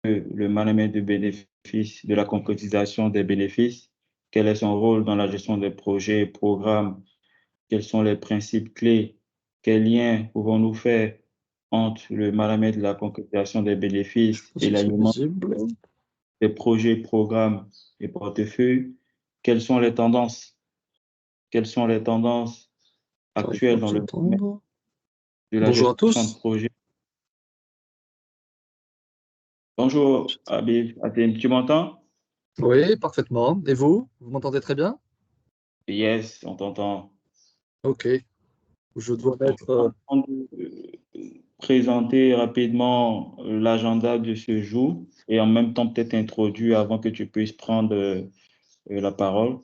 le management de bénéfices, de la concrétisation des bénéfices, quel est son rôle dans la gestion des projets et programmes, quels sont les principes clés, quels liens pouvons-nous faire entre le management de la concrétisation des Je sais bénéfices pas et si c'est l'alignement visible. des projets, programmes et portefeuilles, quelles sont les tendances, quelles sont les tendances J'arrive pas à actuelles dans vous le domaine entendre. de la Bonjour à gestion de tous. projet. Bonjour, Habib, Atem, tu m'entends? Oui, parfaitement. Et vous? Vous m'entendez très bien? Yes, on t'entend. Ok. Je dois Donc, mettre. on va présenter rapidement l'agenda de ce jour et en même temps peut-être introduire avant que tu puisses prendre la parole.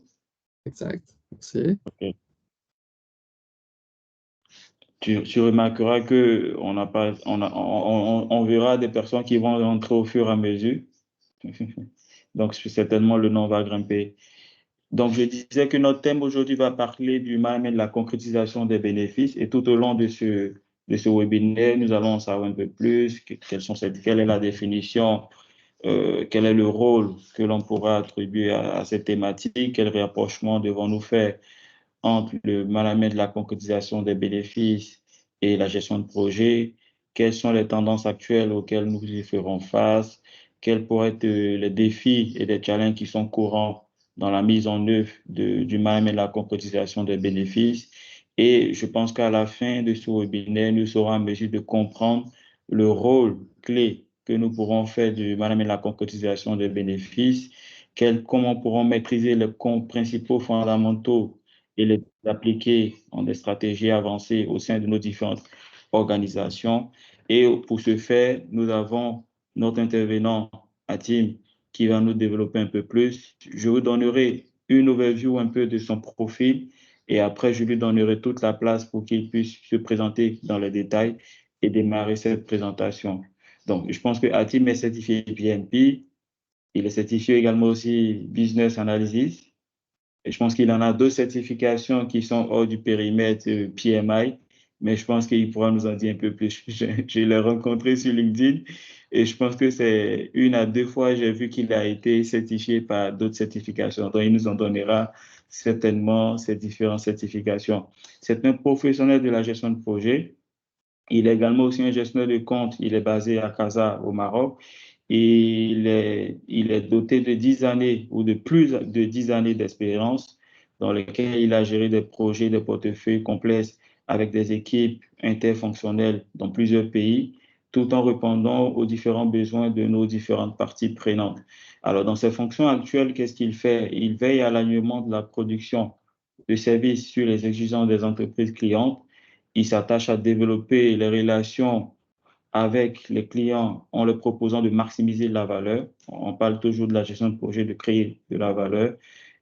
Exact. Merci. Ok. Tu remarqueras que on n'a pas, on verra des personnes qui vont rentrer au fur et à mesure. Donc, certainement, le nom va grimper. Donc, je disais que notre thème aujourd'hui va parler du management de la concrétisation des bénéfices et tout au long de ce webinaire, nous allons en savoir un peu plus, quelle est la définition, quel est le rôle que l'on pourra attribuer à cette thématique, quel rapprochement devons-nous faire entre le management de la concrétisation des bénéfices et la gestion de projet, quelles sont les tendances actuelles auxquelles nous y ferons face, quels pourraient être les défis et les challenges qui sont courants dans la mise en œuvre du management de la concrétisation des bénéfices. Et je pense qu'à la fin de ce webinaire, nous serons en mesure de comprendre le rôle clé que nous pourrons faire du management de la concrétisation des bénéfices, comment pourrons maîtriser les principaux fondamentaux et les appliquer en des stratégies avancées au sein de nos différentes organisations. Et pour ce faire, nous avons notre intervenant, Atim, qui va nous développer un peu plus. Je vous donnerai une overview un peu de son profil et après, je lui donnerai toute la place pour qu'il puisse se présenter dans les détails et démarrer cette présentation. Donc, je pense que Atim est certifié PMP. Il est certifié également aussi Business Analysis. Et je pense qu'il en a deux certifications qui sont hors du périmètre PMI, mais je pense qu'il pourra nous en dire un peu plus. Je l'ai rencontré sur LinkedIn et je pense que c'est une à deux fois, j'ai vu qu'il a été certifié par d'autres certifications. Donc, il nous en donnera certainement ces différentes certifications. C'est un professionnel de la gestion de projet. Il est également aussi un gestionnaire de compte. Il est basé à Casa, au Maroc. Et il est doté de 10 années ou de plus de 10 années d'expérience dans lesquelles il a géré des projets, des portefeuilles complexes avec des équipes interfonctionnelles dans plusieurs pays, tout en répondant aux différents besoins de nos différentes parties prenantes. Alors, dans ses fonctions actuelles, qu'est-ce qu'il fait? Il veille à l'alignement de la production de services sur les exigences des entreprises clientes. Il s'attache à développer les relations avec les clients en leur proposant de maximiser la valeur. On parle toujours de la gestion de projet, de créer de la valeur.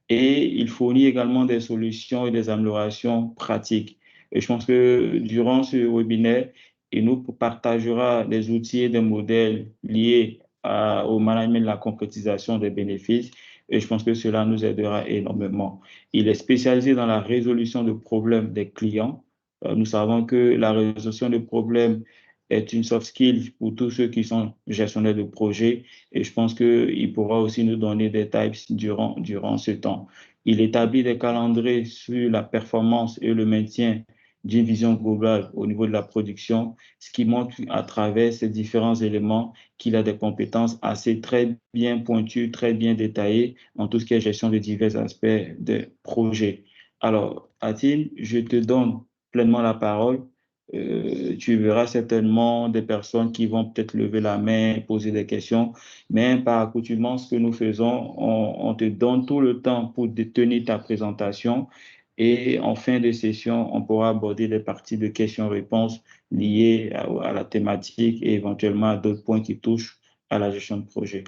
Et il fournit également des solutions et des améliorations pratiques. Et je pense que durant ce webinaire, il nous partagera des outils et des modèles liés au management de la concrétisation des bénéfices. Et je pense que cela nous aidera énormément. Il est spécialisé dans la résolution de problèmes des clients. Nous savons que la résolution de problèmes est une soft skill pour tous ceux qui sont gestionnaires de projets et je pense qu'il pourra aussi nous donner des types durant ce temps. Il établit des calendriers sur la performance et le maintien d'une vision globale au niveau de la production, ce qui montre à travers ces différents éléments qu'il a des compétences assez très bien pointues, très bien détaillées en tout ce qui est gestion de divers aspects des projets. Alors, Atim, je te donne pleinement la parole. Tu verras certainement des personnes qui vont peut-être lever la main, poser des questions, mais par accoutumance, ce que nous faisons, on te donne tout le temps pour tenir ta présentation et en fin de session, on pourra aborder des parties de questions-réponses liées à la thématique et éventuellement à d'autres points qui touchent à la gestion de projet.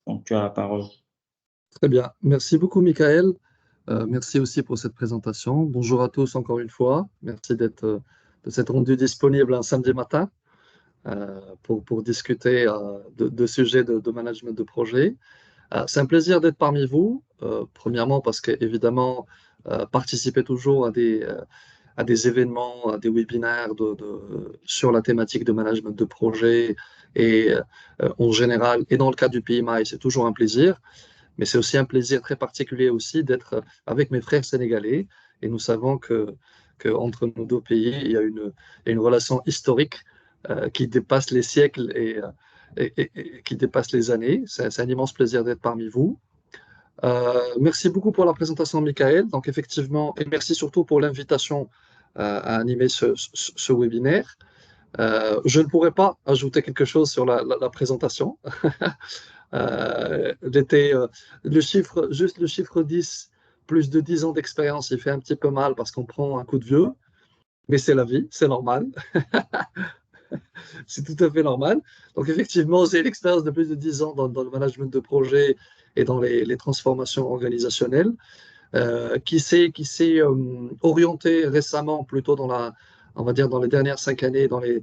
Donc, tu as la parole. Très bien. Merci beaucoup, Michael. Merci aussi pour cette présentation. Bonjour à tous encore une fois. Merci de s'être rendu disponible un samedi matin pour discuter de sujets de management de projet. C'est un plaisir d'être parmi vous. Premièrement, parce que évidemment, participer toujours à des événements, à des webinaires sur la thématique de management de projet et en général, et dans le cas du PMI, c'est toujours un plaisir, mais c'est aussi un plaisir très particulier aussi d'être avec mes frères sénégalais et nous savons que entre nos deux pays, il y a une relation historique qui dépasse les siècles et qui dépasse les années. C'est un immense plaisir d'être parmi vous. Merci beaucoup pour la présentation, Michael. Donc, effectivement, et merci surtout pour l'invitation à animer ce webinaire. Je ne pourrais pas ajouter quelque chose sur la présentation. Juste le chiffre 10, plus de 10 ans d'expérience, il fait un petit peu mal parce qu'on prend un coup de vieux, mais c'est la vie, c'est normal. C'est tout à fait normal. Donc, effectivement, j'ai l'expérience de plus de 10 ans dans le management de projet et dans les transformations organisationnelles, qui s'est orienté récemment plutôt on va dire, dans les dernières 5 années, dans les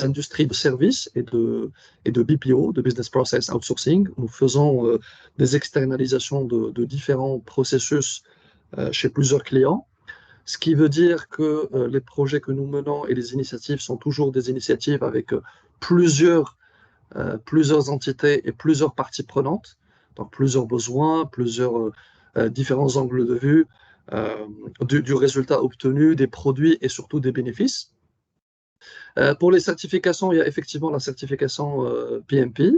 industries de services et de BPO, de Business Process Outsourcing. Nous faisons des externalisations de différents processus chez plusieurs clients. Ce qui veut dire que les projets que nous menons et les initiatives sont toujours des initiatives avec plusieurs entités et plusieurs parties prenantes, donc plusieurs besoins, plusieurs différents angles de vue du résultat obtenu, des produits et surtout des bénéfices. Pour les certifications, il y a effectivement la certification PMP.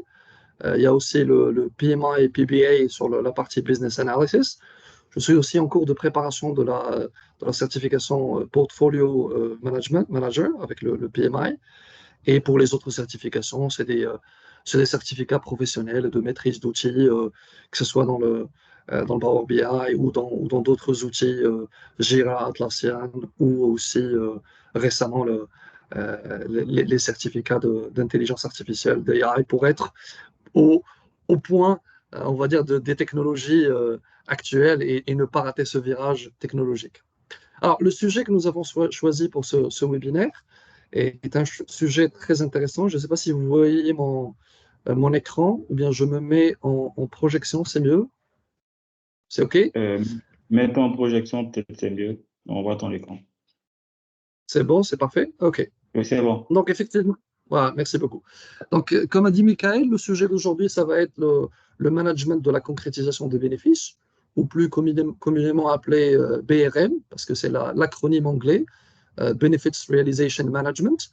Il y a aussi le PMI et PBA sur la partie Business Analysis. Je suis aussi en cours de préparation de la certification Portfolio Management Manager avec le PMI. Et pour les autres certifications, c'est des certificats professionnels de maîtrise d'outils, que ce soit dans le Power BI ou dans d'autres outils, Jira, Atlassian, ou aussi récemment les certificats d'intelligence artificielle, d'AI, pour être au point, on va dire, des technologies actuelles et ne pas rater ce virage technologique. Alors, le sujet que nous avons choisi pour ce webinaire est un sujet très intéressant. Je ne sais pas si vous voyez mon écran, ou bien je me mets en projection, c'est mieux? C'est OK? Mets-toi en projection, peut-être c'est mieux. On voit ton écran. C'est bon, c'est parfait? OK. Oui, c'est bon. Donc, effectivement, voilà, merci beaucoup. Donc, comme a dit Michael, le sujet d'aujourd'hui, ça va être le management de la concrétisation des bénéfices, ou plus communément appelé BRM, parce que c'est l'acronyme anglais, Benefits Realization Management.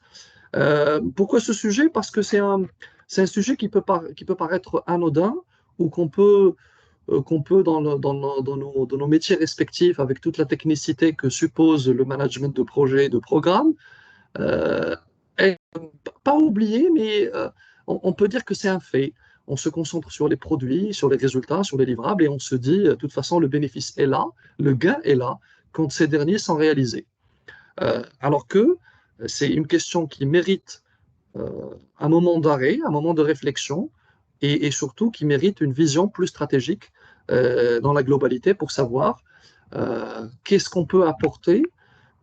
Pourquoi ce sujet? Parce que c'est un sujet qui peut paraître anodin, ou qu'on peut dans nos métiers respectifs, avec toute la technicité que suppose le management de projet et de programme, et pas oublier, mais on peut dire que c'est un fait. On se concentre sur les produits, sur les résultats, sur les livrables, et on se dit, de toute façon, le bénéfice est là, le gain est là, quand ces derniers sont réalisés. Alors que c'est une question qui mérite un moment d'arrêt, un moment de réflexion, et surtout qui mérite une vision plus stratégique dans la globalité pour savoir qu'est-ce qu'on peut apporter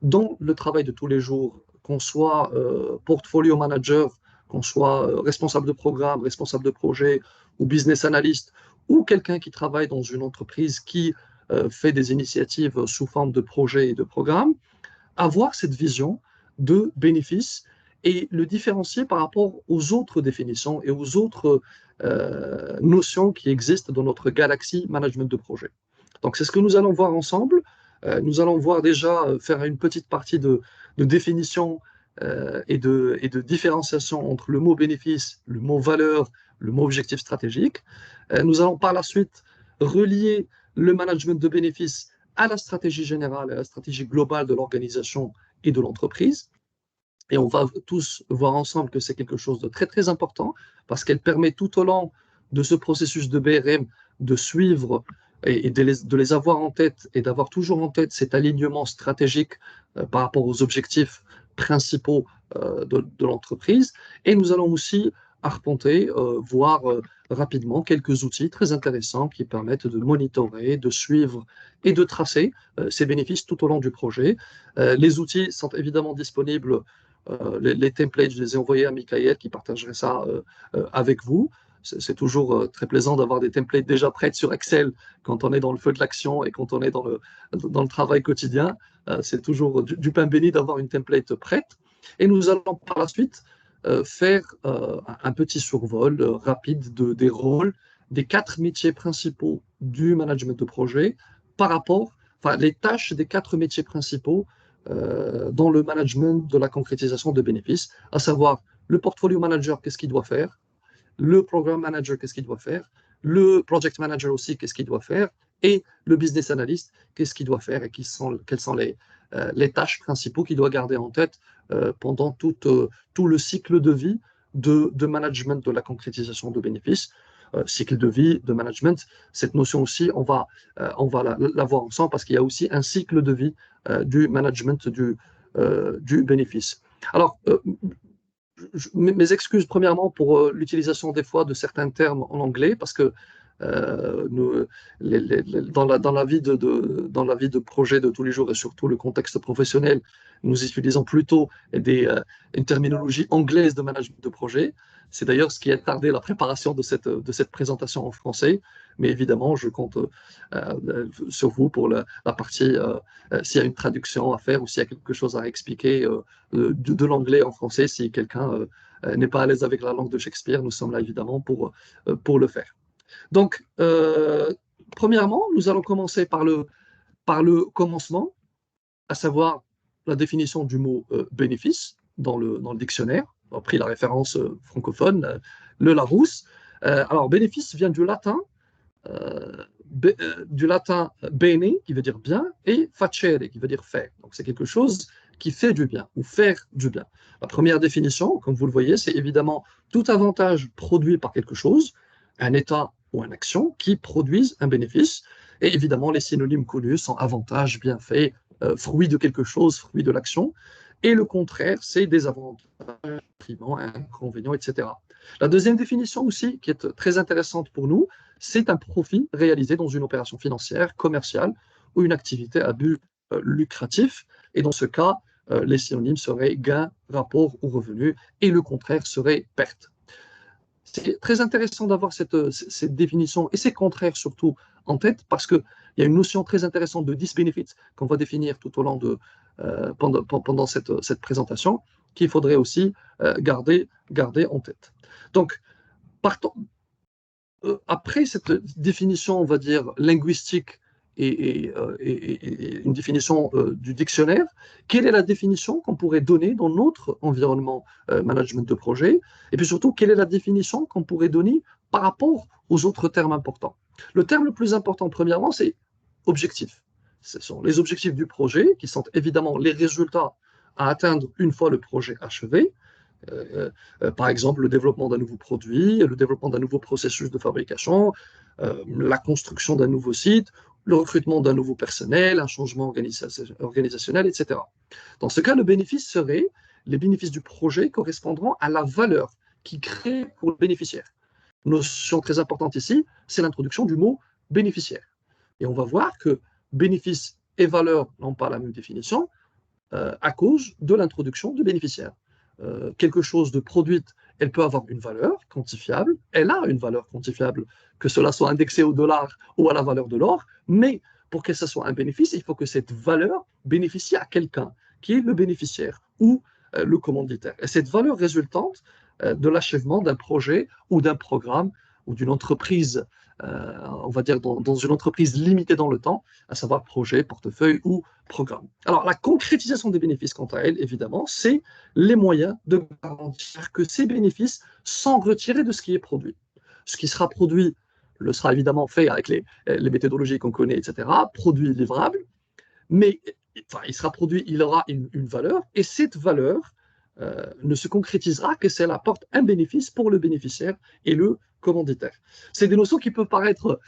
dans le travail de tous les jours, qu'on soit portfolio manager, qu'on soit responsable de programme, responsable de projet ou business analyst, ou quelqu'un qui travaille dans une entreprise qui fait des initiatives sous forme de projet et de programme, avoir cette vision de bénéfice et le différencier par rapport aux autres définitions et aux autres notions qui existent dans notre galaxie management de projet. Donc, c'est ce que nous allons voir ensemble. Nous allons voir déjà faire une petite partie de définition et de différenciation entre le mot bénéfice, le mot valeur, le mot objectif stratégique. Nous allons par la suite relier le management de bénéfices à la stratégie générale, à la stratégie globale de l'organisation et de l'entreprise. Et on va tous voir ensemble que c'est quelque chose de très, très important parce qu'elle permet tout au long de ce processus de BRM de suivre et de les avoir en tête et d'avoir toujours en tête cet alignement stratégique par rapport aux objectifs principaux de l'entreprise. Et nous allons aussi arpenter, voir rapidement quelques outils très intéressants qui permettent de monitorer, de suivre et de tracer ces bénéfices tout au long du projet. Les outils sont évidemment disponibles. Les templates, je les ai envoyés à Michael qui partagerait ça avec vous. c'est toujours très plaisant d'avoir des templates déjà prêtes sur Excel quand on est dans le feu de l'action et quand on est dans le travail quotidien. C'est toujours du pain béni d'avoir une template prête. Et nous allons par la suite faire un petit survol rapide des rôles des 4 métiers principaux du management de projet par rapport, enfin, les tâches des 4 métiers principaux dans le management de la concrétisation de bénéfices, à savoir le portfolio manager, qu'est-ce qu'il doit faire, le program manager, qu'est-ce qu'il doit faire, le project manager aussi, qu'est-ce qu'il doit faire, et le business analyst, qu'est-ce qu'il doit faire et quelles sont les tâches principales qu'il doit garder en tête pendant tout le cycle de vie de management de la concrétisation de bénéfices. Cycle de vie, de management, cette notion aussi, on va la voir ensemble parce qu'il y a aussi un cycle de vie du management du bénéfice. Alors, mes excuses premièrement pour l'utilisation des fois de certains termes en anglais parce que dans la vie de projet de tous les jours et surtout le contexte professionnel, nous utilisons plutôt une terminologie anglaise de management de projet. C'est d'ailleurs ce qui a tardé la préparation de cette présentation en français, mais évidemment, je compte sur vous pour la partie, s'il y a une traduction à faire ou s'il y a quelque chose à expliquer de l'anglais en français, si quelqu'un n'est pas à l'aise avec la langue de Shakespeare, nous sommes là évidemment pour le faire. Donc, premièrement, nous allons commencer par le commencement, à savoir la définition du mot bénéfice dans le dictionnaire. On a pris la référence francophone, le Larousse. Alors, bénéfice vient du latin bene, qui veut dire bien, et facere, qui veut dire faire. Donc, c'est quelque chose qui fait du bien, ou faire du bien. La première définition, comme vous le voyez, c'est évidemment tout avantage produit par quelque chose, un état ou une action qui produisent un bénéfice. Et évidemment, les synonymes connus sont avantage, bienfait, fruit de quelque chose, fruit de l'action. Et le contraire, c'est désavantage, détriment, inconvénient, etc. La deuxième définition aussi, qui est très intéressante pour nous, c'est un profit réalisé dans une opération financière, commerciale ou une activité à but lucratif. Et dans ce cas, les synonymes seraient gain, rapport ou revenu, et le contraire serait perte. C'est très intéressant d'avoir cette définition et ces contraires surtout en tête parce qu'il y a une notion très intéressante de dis-benefit qu'on va définir tout au long pendant cette présentation qu'il faudrait aussi garder en tête. Donc, après cette définition, on va dire, linguistique et une définition du dictionnaire, quelle est la définition qu'on pourrait donner dans notre environnement management de projet? Et puis surtout, quelle est la définition qu'on pourrait donner par rapport aux autres termes importants? Le terme le plus important, premièrement, c'est objectif. Ce sont les objectifs du projet, qui sont évidemment les résultats à atteindre une fois le projet achevé. Par exemple, le développement d'un nouveau produit, le développement d'un nouveau processus de fabrication, la construction d'un nouveau site, le recrutement d'un nouveau personnel, un changement organisationnel, etc. Dans ce cas, les bénéfices du projet correspondront à la valeur qui crée pour le bénéficiaire. Notion très importante ici, c'est l'introduction du mot bénéficiaire. Et on va voir que bénéfice et valeur n'ont pas la même définition à cause de l'introduction du bénéficiaire. Quelque chose de produite, elle peut avoir une valeur quantifiable, elle a une valeur quantifiable, que cela soit indexé au dollar ou à la valeur de l'or, mais pour que ce soit un bénéfice, il faut que cette valeur bénéficie à quelqu'un, qui est le bénéficiaire ou le commanditaire. Et cette valeur résultante de l'achèvement d'un projet ou d'un programme ou d'une entreprise, on va dire dans une entreprise limitée dans le temps, à savoir projet, portefeuille ou programme. Alors, la concrétisation des bénéfices, quant à elle, évidemment, c'est les moyens de garantir que ces bénéfices sont retirés de ce qui est produit. Ce qui sera produit le sera évidemment fait avec les méthodologies qu'on connaît, etc., produit livrable, mais enfin, il sera produit, il aura une valeur, et cette valeur ne se concrétisera que si elle apporte un bénéfice pour le bénéficiaire et le commanditaire. C'est des notions qui peuvent paraître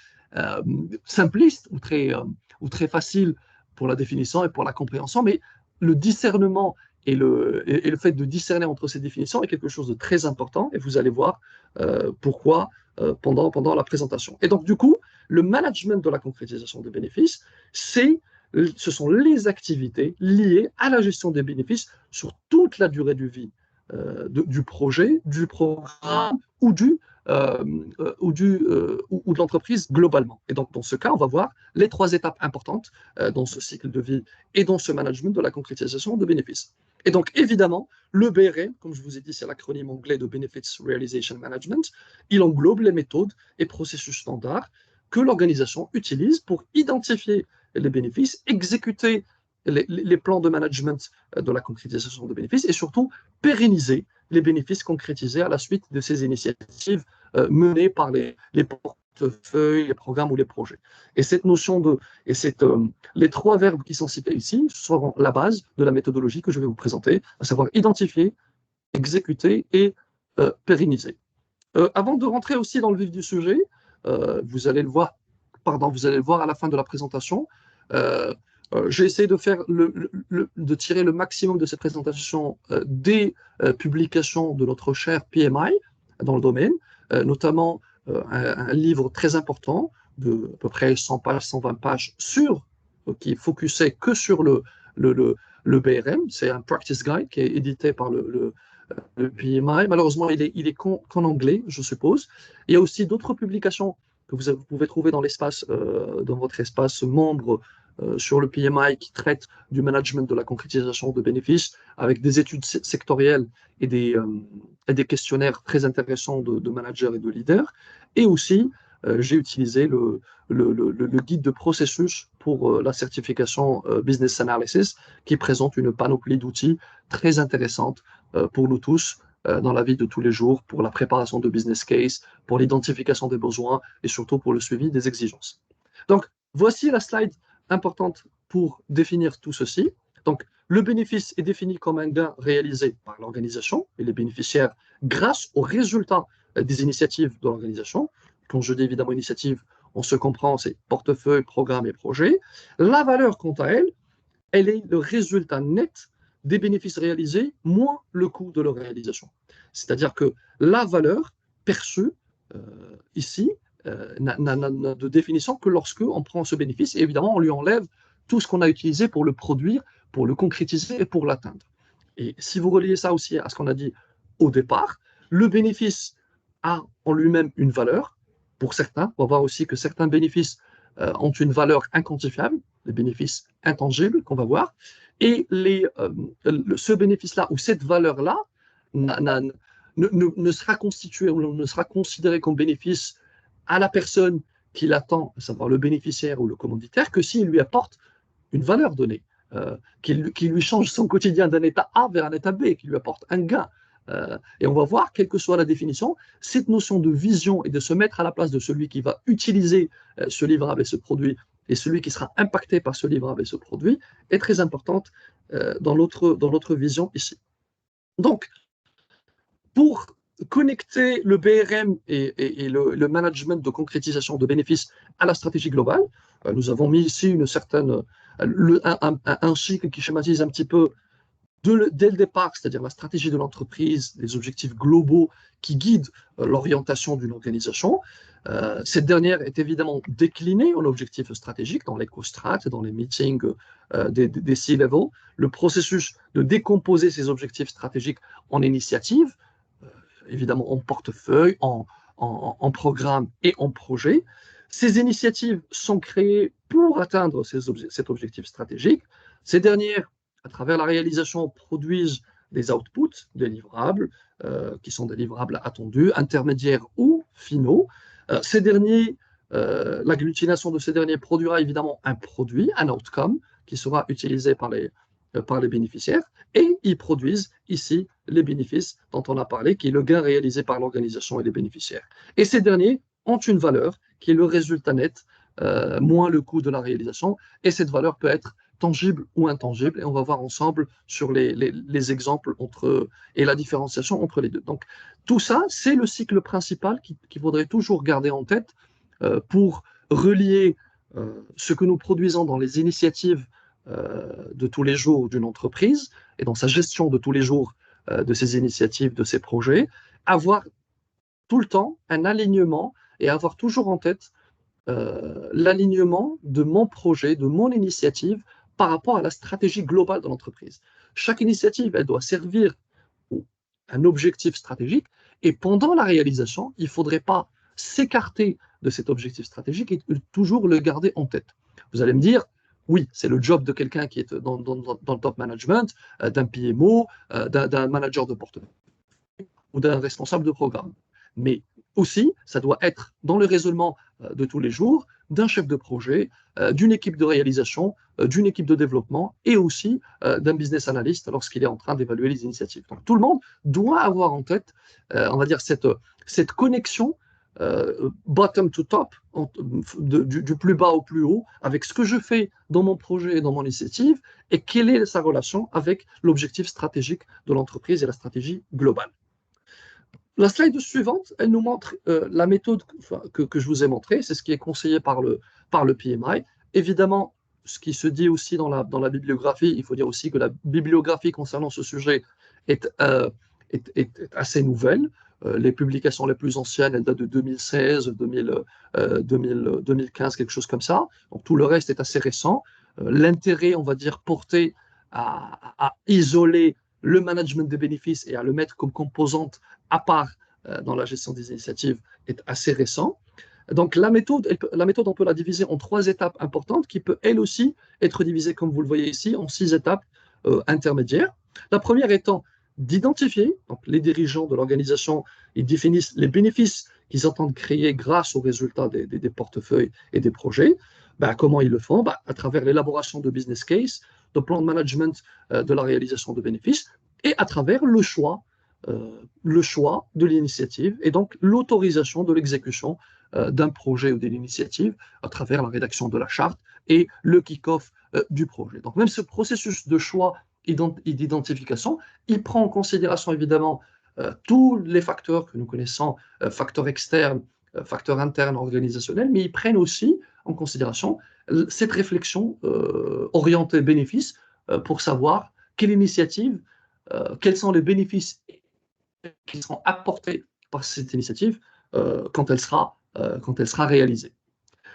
simplistes ou très faciles pour la définition et pour la compréhension, mais le discernement et le fait de discerner entre ces définitions est quelque chose de très important, et vous allez voir pourquoi pendant la présentation. Et donc, du coup, le management de la concrétisation des bénéfices, ce sont les activités liées à la gestion des bénéfices sur toute la durée de vie du projet, du programme ou du ou de l'entreprise globalement. Et donc, dans ce cas, on va voir les 3 étapes importantes dans ce cycle de vie et dans ce management de la concrétisation de bénéfices. Et donc, évidemment, le BRM, comme je vous ai dit, c'est l'acronyme anglais de Benefits Realization Management, il englobe les méthodes et processus standards que l'organisation utilise pour identifier les bénéfices, exécuter les plans de management de la concrétisation de bénéfices et surtout pérenniser les bénéfices concrétisés à la suite de ces initiatives menées par les portefeuilles, les programmes ou les projets. Et cette notion les 3 verbes qui sont cités ici seront la base de la méthodologie que je vais vous présenter, à savoir identifier, exécuter et pérenniser. Avant de rentrer aussi dans le vif du sujet, vous allez le voir à la fin de la présentation. J'ai essayé de tirer le maximum de cette présentation des publications de notre cher PMI dans le domaine, notamment un livre très important de à peu près 100 pages, 120 pages qui focusait que sur le BRM. C'est un practice guide qui est édité par le PMI. Malheureusement, il est qu'en anglais, je suppose. Il y a aussi d'autres publications que vous pouvez trouver dans votre espace membre sur le PMI qui traite du management de la concrétisation de bénéfices avec des études sectorielles et des questionnaires très intéressants de managers et de leaders. Et aussi, j'ai utilisé le guide de processus pour la certification Business Analysis qui présente une panoplie d'outils très intéressante pour nous tous dans la vie de tous les jours, pour la préparation de business case, pour l'identification des besoins et surtout pour le suivi des exigences. Donc, voici la slide importante pour définir tout ceci. Donc, le bénéfice est défini comme un gain réalisé par l'organisation et les bénéficiaires grâce aux résultats des initiatives de l'organisation. Quand je dis évidemment initiative, on se comprend, c'est portefeuille, programme et projet. La valeur, quant à elle, elle est le résultat net des bénéfices réalisés moins le coût de leur réalisation. C'est-à-dire que la valeur perçue ici n'a de définition que lorsque on prend ce bénéfice et évidemment on lui enlève tout ce qu'on a utilisé pour le produire, pour le concrétiser et pour l'atteindre. Et si vous reliez ça aussi à ce qu'on a dit au départ, le bénéfice a en lui-même une valeur. Pour certains, on va voir aussi que certains bénéfices ont une valeur inquantifiable, les bénéfices intangibles qu'on va voir, et ce bénéfice-là ou cette valeur-là ne sera constitué ou ne sera considéré comme bénéfice à la personne qui l'attend, à savoir le bénéficiaire ou le commanditaire, que s'il lui apporte une valeur donnée, qui lui change son quotidien d'un état A vers un état B, qui lui apporte un gain. Et on va voir, quelle que soit la définition, cette notion de vision et de se mettre à la place de celui qui va utiliser ce livrable et ce produit, et celui qui sera impacté par ce livrable et ce produit, est très importante dans notre vision ici. Donc, pour connecter le BRM et le management de concrétisation de bénéfices à la stratégie globale, nous avons mis ici un cycle qui schématise un petit peu dès le départ, c'est-à-dire la stratégie de l'entreprise, les objectifs globaux qui guident l'orientation d'une organisation. Cette dernière est évidemment déclinée en objectifs stratégiques dans les co-strat, dans les meetings des C-level. Le processus de décomposer ces objectifs stratégiques en initiatives, évidemment en portefeuille, en programme et en projet. Ces initiatives sont créées pour atteindre cet objectif stratégique. Ces dernières, à travers la réalisation, produisent des outputs, des livrables, qui sont des livrables attendus, intermédiaires ou finaux. L'agglutination de ces derniers produira évidemment un produit, un outcome, qui sera utilisé par les bénéficiaires, et ils produisent ici les bénéfices dont on a parlé, qui est le gain réalisé par l'organisation et les bénéficiaires. Et ces derniers ont une valeur qui est le résultat net, moins le coût de la réalisation, et cette valeur peut être tangible ou intangible, et on va voir ensemble sur les exemples et la différenciation entre les deux. Donc, tout ça, c'est le cycle principal qu'il faudrait toujours garder en tête pour relier ce que nous produisons dans les initiatives de tous les jours d'une entreprise et dans sa gestion de tous les jours de ces initiatives, de ces projets, avoir tout le temps un alignement et avoir toujours en tête l'alignement de mon projet, de mon initiative par rapport à la stratégie globale de l'entreprise. Chaque initiative, elle doit servir un objectif stratégique, et pendant la réalisation, il ne faudrait pas s'écarter de cet objectif stratégique et toujours le garder en tête. Vous allez me dire, oui, c'est le job de quelqu'un qui est dans le top management, d'un PMO, d'un manager de portefeuille ou d'un responsable de programme. Mais aussi, ça doit être dans le raisonnement de tous les jours d'un chef de projet, d'une équipe de réalisation, d'une équipe de développement et aussi d'un business analyst lorsqu'il est en train d'évaluer les initiatives. Donc tout le monde doit avoir en tête, on va dire, cette connexion bottom to top, du plus bas au plus haut, avec ce que je fais dans mon projet et dans mon initiative, et quelle est sa relation avec l'objectif stratégique de l'entreprise et la stratégie globale. La slide suivante, elle nous montre la méthode que je vous ai montrée, c'est ce qui est conseillé par le PMI. Évidemment, ce qui se dit aussi dans la bibliographie, il faut dire aussi que la bibliographie concernant ce sujet est assez nouvelle. Les publications les plus anciennes, elles datent de 2016, 2015, quelque chose comme ça. Donc tout le reste est assez récent. L'intérêt, on va dire, porté à isoler le management des bénéfices et à le mettre comme composante à part dans la gestion des initiatives est assez récent. Donc la méthode, on peut la diviser en 3 étapes importantes qui peut elle aussi être divisée, comme vous le voyez ici, en 6 étapes intermédiaires. La première étant d'identifier, donc les dirigeants de l'organisation, ils définissent les bénéfices qu'ils entendent créer grâce aux résultats des portefeuilles et des projets. Ben, comment ils le font? Ben, à travers l'élaboration de business case, de plan de management de la réalisation de bénéfices et à travers le choix de l'initiative et donc l'autorisation de l'exécution d'un projet ou d'une initiative à travers la rédaction de la charte et le kick-off du projet. Donc même ce processus de choix et d'identification, il prend en considération évidemment tous les facteurs que nous connaissons, facteurs externes, facteurs internes organisationnels, mais ils prennent aussi en considération cette réflexion orientée bénéfice pour savoir quelle initiative, quels sont les bénéfices qui seront apportés par cette initiative quand elle sera réalisée.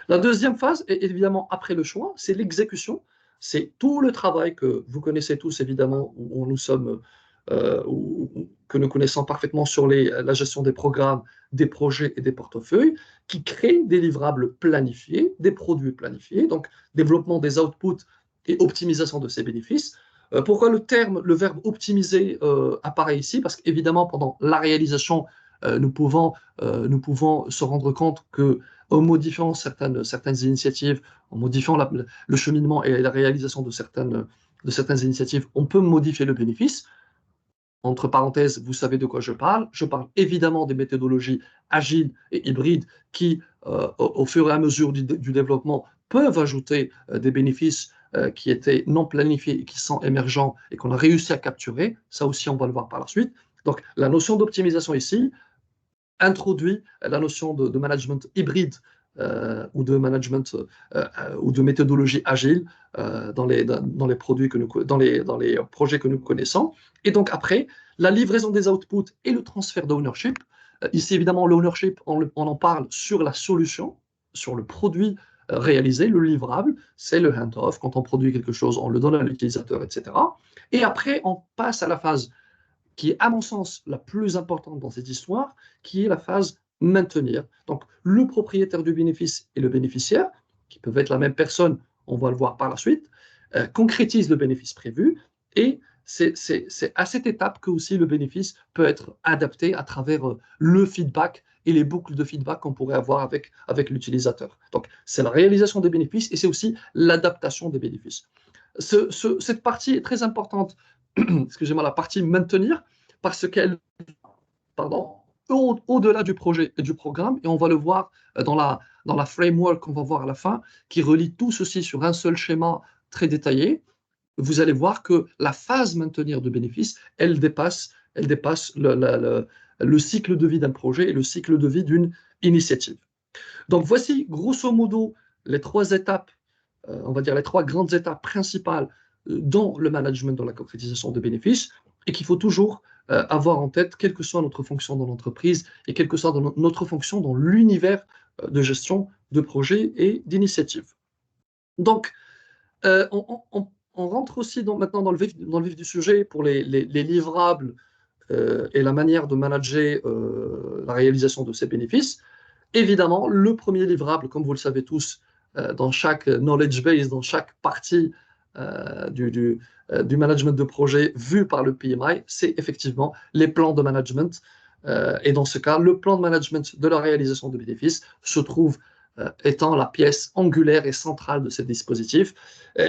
La deuxième phase, est évidemment après le choix, c'est l'exécution. C'est tout le travail que vous connaissez tous, évidemment, où nous sommes, que nous connaissons parfaitement sur la gestion des programmes, des projets et des portefeuilles, qui créent des livrables planifiés, des produits planifiés, donc développement des outputs et optimisation de ces bénéfices. Pourquoi le verbe optimiser apparaît ici? Parce qu'évidemment, pendant la réalisation, nous pouvons se rendre compte que en modifiant certaines initiatives, en modifiant le cheminement et la réalisation de certaines initiatives, on peut modifier le bénéfice. Entre parenthèses, vous savez de quoi je parle. Je parle évidemment des méthodologies agiles et hybrides qui, au fur et à mesure du développement, peuvent ajouter des bénéfices qui étaient non planifiés et qui sont émergents et qu'on a réussi à capturer. Ça aussi, on va le voir par la suite. Donc, la notion d'optimisation ici introduit la notion de management hybride ou de management ou de méthodologie agile dans les produits dans les projets que nous connaissons. Et donc après, la livraison des outputs et le transfert d'ownership. Ici, évidemment, l'ownership, on en parle sur la solution, sur le produit réalisé, le livrable, c'est le hand-off. Quand on produit quelque chose, on le donne à l'utilisateur, etc. Et après, on passe à la phase qui est, à mon sens, la plus importante dans cette histoire, qui est la phase maintenir. Donc, le propriétaire du bénéfice et le bénéficiaire, qui peuvent être la même personne, on va le voir par la suite, concrétisent le bénéfice prévu et c'est à cette étape que aussi le bénéfice peut être adapté à travers le feedback et les boucles de feedback qu'on pourrait avoir avec l'utilisateur. Donc, c'est la réalisation des bénéfices et c'est aussi l'adaptation des bénéfices. Cette partie est très importante, excusez-moi, la partie maintenir, parce qu'elle, pardon, au-delà du projet et du programme, et on va le voir dans la framework qu'on va voir à la fin, qui relie tout ceci sur un seul schéma très détaillé. Vous allez voir que la phase maintenir de bénéfices, elle dépasse le cycle de vie d'un projet et le cycle de vie d'une initiative. Donc voici grosso modo les 3 étapes, on va dire les 3 grandes étapes principales dans le management, dans la concrétisation de bénéfices, et qu'il faut toujours avoir en tête, quelle que soit notre fonction dans l'entreprise et quelle que soit notre fonction dans l'univers de gestion de projets et d'initiatives. Donc, on rentre aussi maintenant dans le vif du sujet pour les livrables et la manière de manager la réalisation de ces bénéfices. Évidemment, le premier livrable, comme vous le savez tous, dans chaque knowledge base, dans chaque partie du management de projet vu par le PMI, c'est effectivement les plans de management. Et dans ce cas, le plan de management de la réalisation de bénéfices se trouve étant la pièce angulaire et centrale de ce dispositif.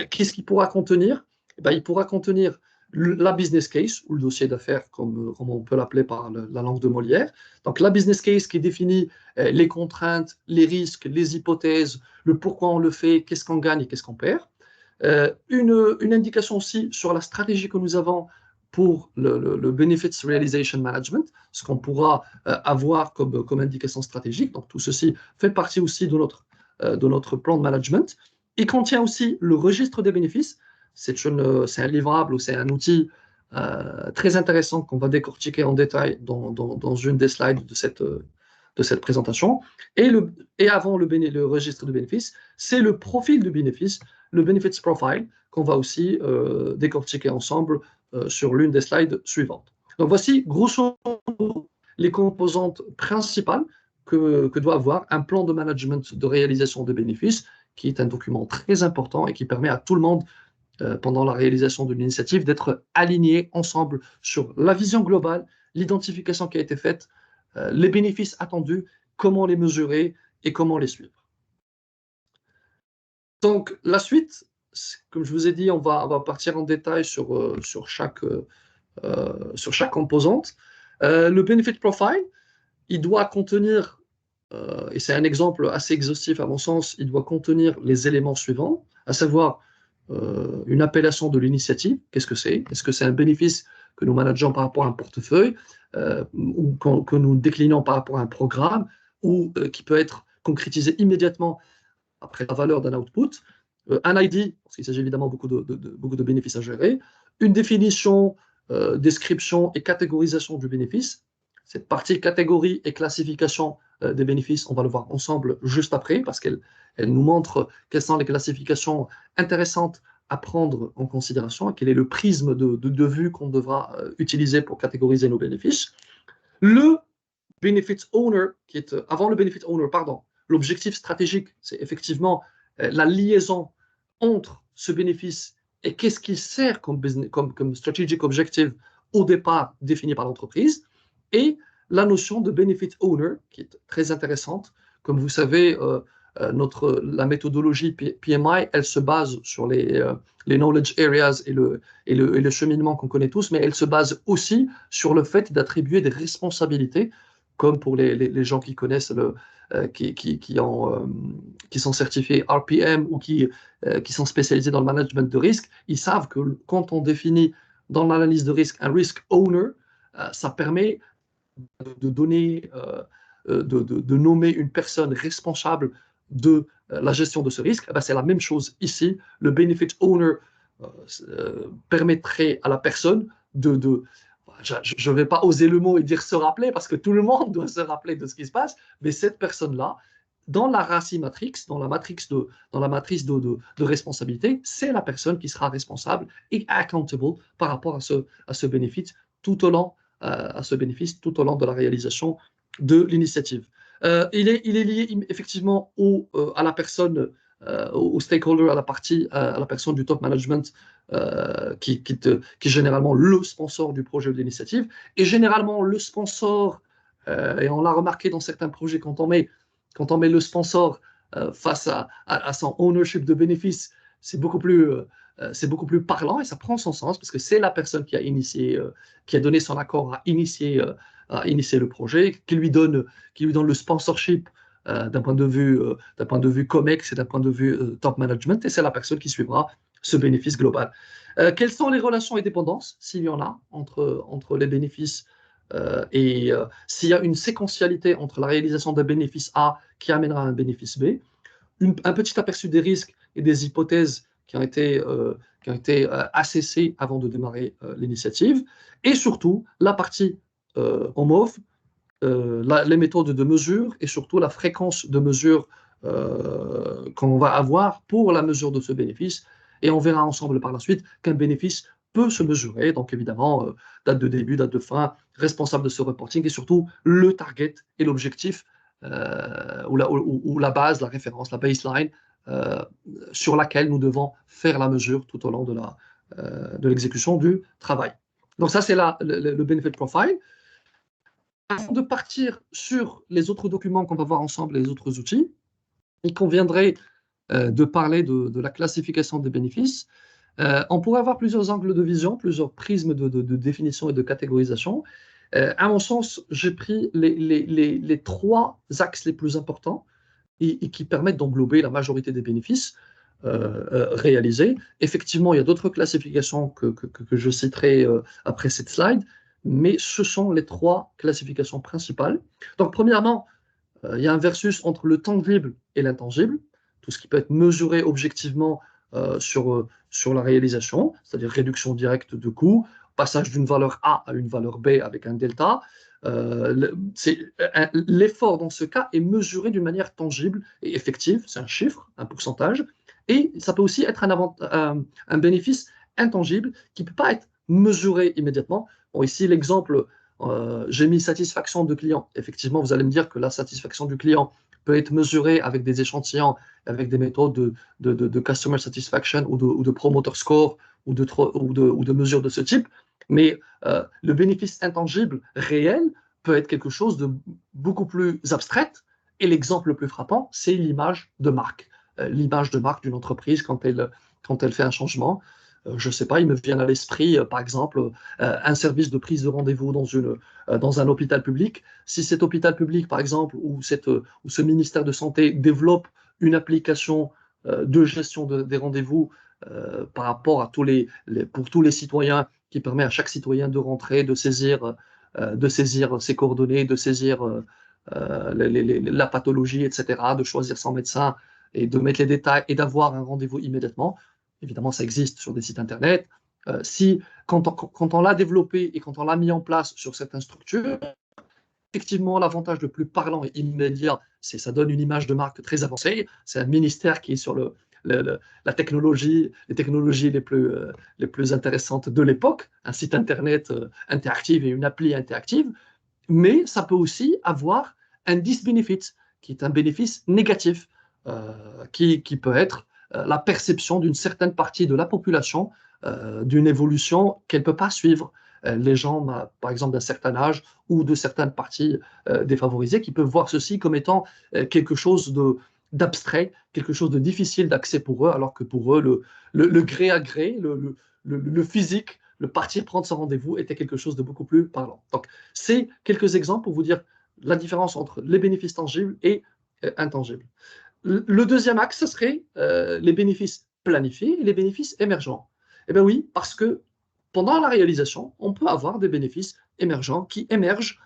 Qu'est-ce qu'il pourra contenir? Il pourra contenir la business case, ou le dossier d'affaires, comme on peut l'appeler par la langue de Molière. Donc, la business case qui définit les contraintes, les risques, les hypothèses, le pourquoi on le fait, qu'est-ce qu'on gagne et qu'est-ce qu'on perd. Une indication aussi sur la stratégie que nous avons pour le Benefits Realization Management, ce qu'on pourra avoir comme indication stratégique. Donc, tout ceci fait partie aussi de notre plan de management. Il contient aussi le registre des bénéfices. C'est un livrable ou c'est un outil très intéressant qu'on va décortiquer en détail dans une des slides de cette présentation. Et avant le registre de bénéfices, c'est le profil du bénéfice, le Benefits Profile, qu'on va aussi décortiquer ensemble sur l'une des slides suivantes. Donc voici, grosso modo, les composantes principales que doit avoir un plan de management de réalisation de bénéfices, qui est un document très important et qui permet à tout le monde, pendant la réalisation de l'initiative, d'être alignés ensemble sur la vision globale, l'identification qui a été faite, les bénéfices attendus, comment les mesurer et comment les suivre. Donc, la suite, comme je vous ai dit, on va partir en détail sur chaque composante. Le Benefit Profile, il doit contenir, et c'est un exemple assez exhaustif à mon sens, il doit contenir les éléments suivants, à savoir une appellation de l'initiative. Qu'est-ce que c'est? Est-ce que c'est un bénéfice que nous manageons par rapport à un portefeuille ou que nous déclinons par rapport à un programme ou qui peut être concrétisé immédiatement après la valeur d'un output? Un ID, parce qu'il s'agit évidemment beaucoup de bénéfices à gérer, une définition, description et catégorisation du bénéfice. Cette partie catégorie et classification des bénéfices, on va le voir ensemble juste après, parce qu'elle nous montre quelles sont les classifications intéressantes à prendre en considération et quel est le prisme de vue qu'on devra utiliser pour catégoriser nos bénéfices. Le Benefit Owner, qui est avant le Benefit Owner, pardon, l'objectif stratégique, c'est effectivement la liaison entre ce bénéfice et qu'est-ce qu'il sert comme strategic objective au départ défini par l'entreprise, et la notion de Benefit Owner, qui est très intéressante. Comme vous savez, la méthodologie PMI, elle se base sur les knowledge areas et le cheminement qu'on connaît tous, mais elle se base aussi sur le fait d'attribuer des responsabilités, comme pour les gens qui connaissent qui sont certifiés RPM ou qui sont spécialisés dans le management de risque. Ils savent que quand on définit dans l'analyse de risque un risk owner, ça permet de donner, de nommer une personne responsable de la gestion de ce risque. C'est la même chose ici. Le benefit owner permettrait à la personne je ne vais pas oser le mot et dire se rappeler, parce que tout le monde doit se rappeler de ce qui se passe, mais cette personne-là, dans la RACI matrix, dans la matrice de responsabilité, c'est la personne qui sera responsable et accountable par rapport à ce bénéfice tout au long de la réalisation de l'initiative. Il est lié effectivement à la personne, au stakeholder, à la personne du top management qui est généralement le sponsor du projet ou de l'initiative. Et généralement, le sponsor, et on l'a remarqué dans certains projets, quand on met le sponsor face à son ownership de bénéfices, c'est beaucoup plus parlant et ça prend son sens parce que c'est la personne qui a initié, qui a donné son accord à initier le projet, qui lui donne le sponsorship d'un point de vue COMEX et d'un point de vue top management, et c'est la personne qui suivra ce bénéfice global. Quelles sont les relations et dépendances, s'il y en a, entre les bénéfices et s'il y a une séquentialité entre la réalisation d'un bénéfice A qui amènera à un bénéfice B, un petit aperçu des risques et des hypothèses qui ont été assessées avant de démarrer l'initiative, et surtout la partie en mauve, les méthodes de mesure et surtout la fréquence de mesure qu'on va avoir pour la mesure de ce bénéfice. Et on verra ensemble par la suite qu'un bénéfice peut se mesurer. Donc évidemment, date de début, date de fin, responsable de ce reporting et surtout le target et l'objectif ou la base, la référence, la baseline sur laquelle nous devons faire la mesure tout au long de l'exécution du travail. Donc ça, c'est le benefit profile. Avant de partir sur les autres documents qu'on va voir ensemble et les autres outils, il conviendrait de parler de la classification des bénéfices. On pourrait avoir plusieurs angles de vision, plusieurs prismes de définition et de catégorisation. À mon sens, j'ai pris les trois axes les plus importants et qui permettent d'englober la majorité des bénéfices réalisés. Effectivement, il y a d'autres classifications que je citerai après cette slide, mais ce sont les trois classifications principales. Donc, premièrement, il y a un versus entre le tangible et l'intangible, tout ce qui peut être mesuré objectivement sur la réalisation, c'est-à-dire réduction directe de coûts, passage d'une valeur A à une valeur B avec un delta. L'effort dans ce cas est mesuré d'une manière tangible et effective, c'est un chiffre, un pourcentage, et ça peut aussi être un bénéfice intangible qui ne peut pas être mesuré immédiatement. Bon, ici, l'exemple, j'ai mis satisfaction de client. Effectivement, vous allez me dire que la satisfaction du client peut être mesurée avec des échantillons, avec des méthodes de customer satisfaction ou de promoter score ou de mesures de ce type. Mais le bénéfice intangible réel peut être quelque chose de beaucoup plus abstrait. Et l'exemple le plus frappant, c'est l'image de marque. L'image de marque d'une entreprise quand elle fait un changement. Je ne sais pas, il me vient à l'esprit, par exemple, un service de prise de rendez-vous dans un hôpital public. Si cet hôpital public, par exemple, ou ce ministère de Santé développe une application de gestion des rendez-vous par rapport à pour tous les citoyens, qui permet à chaque citoyen de rentrer, de saisir ses coordonnées, de saisir la pathologie, etc., de choisir son médecin et de mettre les détails et d'avoir un rendez-vous immédiatement. Évidemment, ça existe sur des sites internet. Quand on l'a développé et quand on l'a mis en place sur certaines structures, effectivement, l'avantage le plus parlant et immédiat, c'est ça donne une image de marque très avancée. C'est un ministère qui est sur la technologie, les technologies les plus intéressantes de l'époque, un site internet interactif et une appli interactive. Mais ça peut aussi avoir un disbenefit, qui est un bénéfice négatif, qui peut être la perception d'une certaine partie de la population d'une évolution qu'elle ne peut pas suivre. Les gens, par exemple, d'un certain âge ou de certaines parties défavorisées, qui peuvent voir ceci comme étant quelque chose d'abstrait, quelque chose de difficile d'accès pour eux, alors que pour eux, le gré à gré, le physique, le partir prendre son rendez-vous était quelque chose de beaucoup plus parlant. Donc, c'est quelques exemples pour vous dire la différence entre les bénéfices tangibles et intangibles. Le deuxième axe, ce serait les bénéfices planifiés et les bénéfices émergents. Eh bien oui, parce que pendant la réalisation, on peut avoir des bénéfices émergents qui émergent,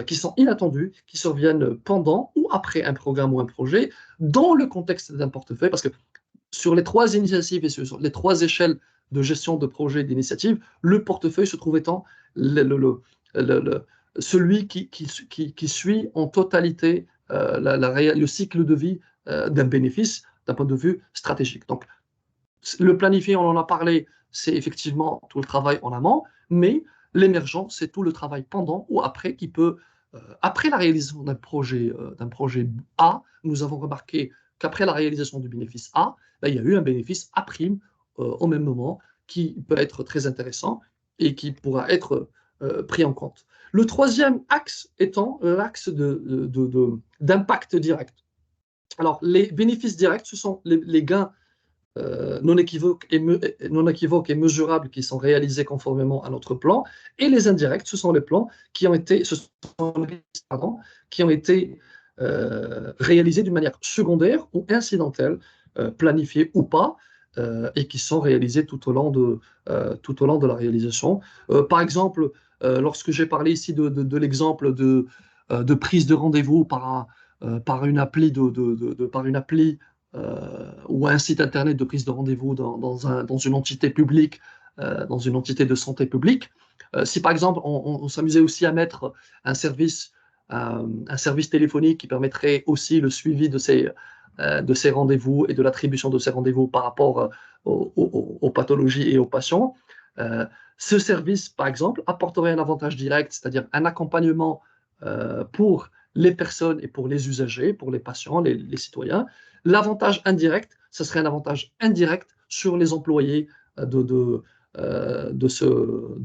qui sont inattendus, qui surviennent pendant ou après un programme ou un projet, dans le contexte d'un portefeuille, parce que sur les trois initiatives et sur les trois échelles de gestion de projet d'initiative, le portefeuille se trouve étant celui qui suit en totalité le cycle de vie d'un bénéfice d'un point de vue stratégique. Donc, le planifié, on en a parlé, c'est effectivement tout le travail en amont, mais l'émergent, c'est tout le travail pendant ou après qui peut, après la réalisation d'un projet A, nous avons remarqué qu'après la réalisation du bénéfice A, ben, il y a eu un bénéfice A' au même moment qui peut être très intéressant et qui pourra être pris en compte. Le troisième axe étant l'axe d'impact direct. Alors, les bénéfices directs, ce sont les gains non équivoques et mesurables qui sont réalisés conformément à notre plan, et les indirects, ce sont les plans qui ont été, réalisés d'une manière secondaire ou incidentelle, planifiés ou pas, et qui sont réalisés tout au long de la réalisation. Par exemple, lorsque j'ai parlé ici de l'exemple de prise de rendez-vous par une appli ou un site internet de prise de rendez-vous dans une entité publique, dans une entité de santé publique. Si par exemple on s'amusait aussi à mettre un service téléphonique qui permettrait aussi le suivi de ces rendez-vous et de l'attribution de ces rendez-vous par rapport aux pathologies et aux patients, Ce service, par exemple, apporterait un avantage direct, c'est-à-dire un accompagnement pour les personnes et pour les usagers, pour les patients, les citoyens. L'avantage indirect, ce serait un avantage indirect sur les employés de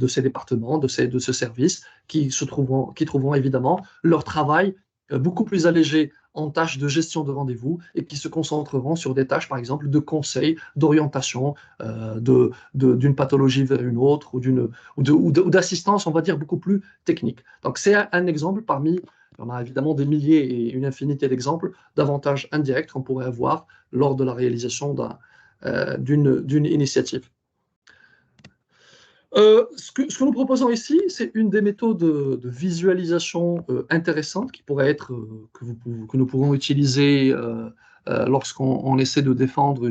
ces départements, de ce service, qui trouveront évidemment leur travail beaucoup plus allégé en tâches de gestion de rendez-vous et qui se concentreront sur des tâches, par exemple, de conseil, d'orientation d'une pathologie vers une autre ou d'assistance, on va dire, beaucoup plus technique. Donc, c'est un exemple parmi, on a évidemment des milliers et une infinité d'exemples d'avantages indirects qu'on pourrait avoir lors de la réalisation d'une initiative. Ce que nous proposons ici, c'est une des méthodes de visualisation intéressantes qui pourrait être, que nous pourrons utiliser lorsqu'on essaie de défendre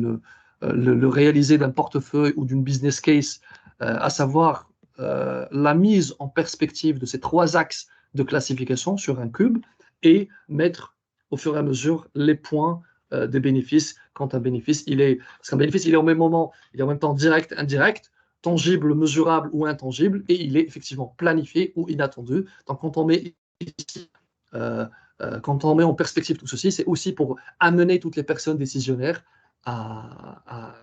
le réaliser d'un portefeuille ou d'une business case, à savoir la mise en perspective de ces 3 axes de classification sur un cube et mettre au fur et à mesure les points des bénéfices quand un bénéfice, parce qu'un bénéfice, il est au même moment, il est en même temps direct, indirect, tangible, mesurable ou intangible, et il est effectivement planifié ou inattendu. Donc, quand on met ici, quand on met en perspective tout ceci, c'est aussi pour amener toutes les personnes décisionnaires à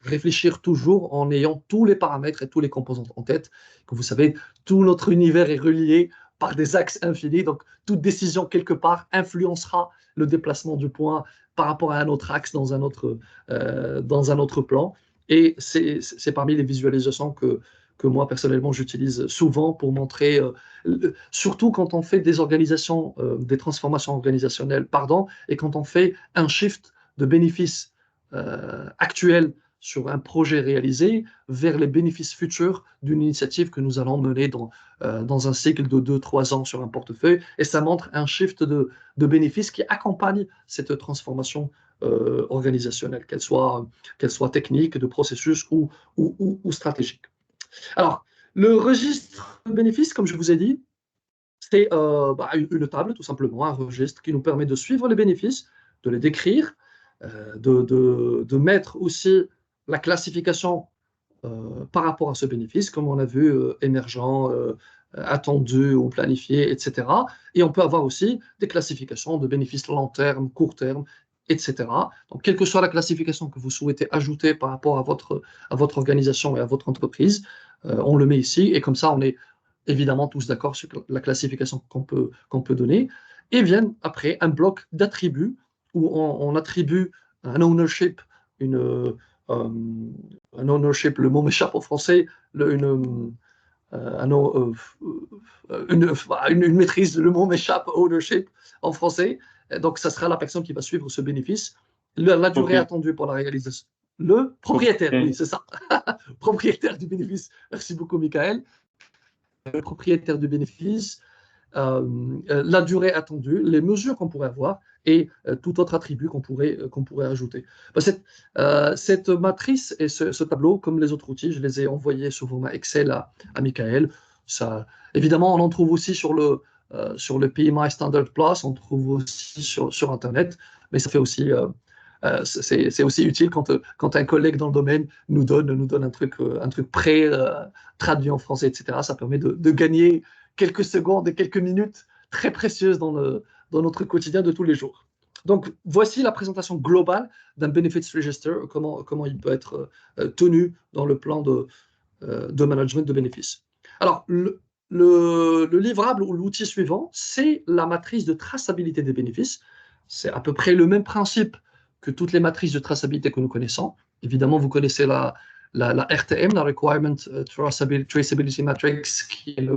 réfléchir toujours en ayant tous les paramètres et tous les composantes en tête. Comme vous savez, tout notre univers est relié par des axes infinis, donc toute décision quelque part influencera le déplacement du point par rapport à un autre axe dans un autre plan. Et c'est parmi les visualisations que moi, personnellement, j'utilise souvent pour montrer, surtout quand on fait des organisations, des transformations organisationnelles, pardon, et quand on fait un shift de bénéfices actuels sur un projet réalisé vers les bénéfices futurs d'une initiative que nous allons mener dans un cycle de 2-3 ans sur un portefeuille. Et ça montre un shift de bénéfices qui accompagne cette transformation organisationnelle, qu'elle soit technique, de processus ou stratégique. Alors, le registre de bénéfices, comme je vous ai dit, c'est une table, tout simplement, un registre qui nous permet de suivre les bénéfices, de les décrire, de mettre aussi la classification par rapport à ce bénéfice, comme on a vu, émergent, attendu ou planifié, etc. Et on peut avoir aussi des classifications de bénéfices long terme, court terme, etc. Donc, quelle que soit la classification que vous souhaitez ajouter par rapport à votre organisation et à votre entreprise, on le met ici, et comme ça, on est évidemment tous d'accord sur la classification qu'on peut donner. Et vient après un bloc d'attributs où on attribue un ownership, un ownership, le mot m'échappe en français, une maîtrise, le mot m'échappe, ownership en français. Donc, ça sera la personne qui va suivre ce bénéfice. La durée attendue pour la réalisation. Le propriétaire, oui, c'est ça. Propriétaire du bénéfice. Merci beaucoup, Michael. Le propriétaire du bénéfice, la durée attendue, les mesures qu'on pourrait avoir et tout autre attribut qu'on pourrait ajouter. Cette matrice et ce tableau, comme les autres outils, je les ai envoyés sous format Excel à Michael. Ça, évidemment, on en trouve aussi sur le PMI Standard Plus, on trouve aussi sur Internet, mais ça fait aussi... c'est aussi utile quand un collègue dans le domaine nous donne un truc prêt, traduit en français, etc. Ça permet de gagner quelques secondes et quelques minutes très précieuses dans notre quotidien de tous les jours. Donc, voici la présentation globale d'un Benefits Register, comment il peut être tenu dans le plan de management de bénéfices. Alors, le livrable ou l'outil suivant, c'est la matrice de traçabilité des bénéfices. C'est à peu près le même principe que toutes les matrices de traçabilité que nous connaissons. Évidemment, vous connaissez la RTM, la Requirement Traceability Matrix, qui est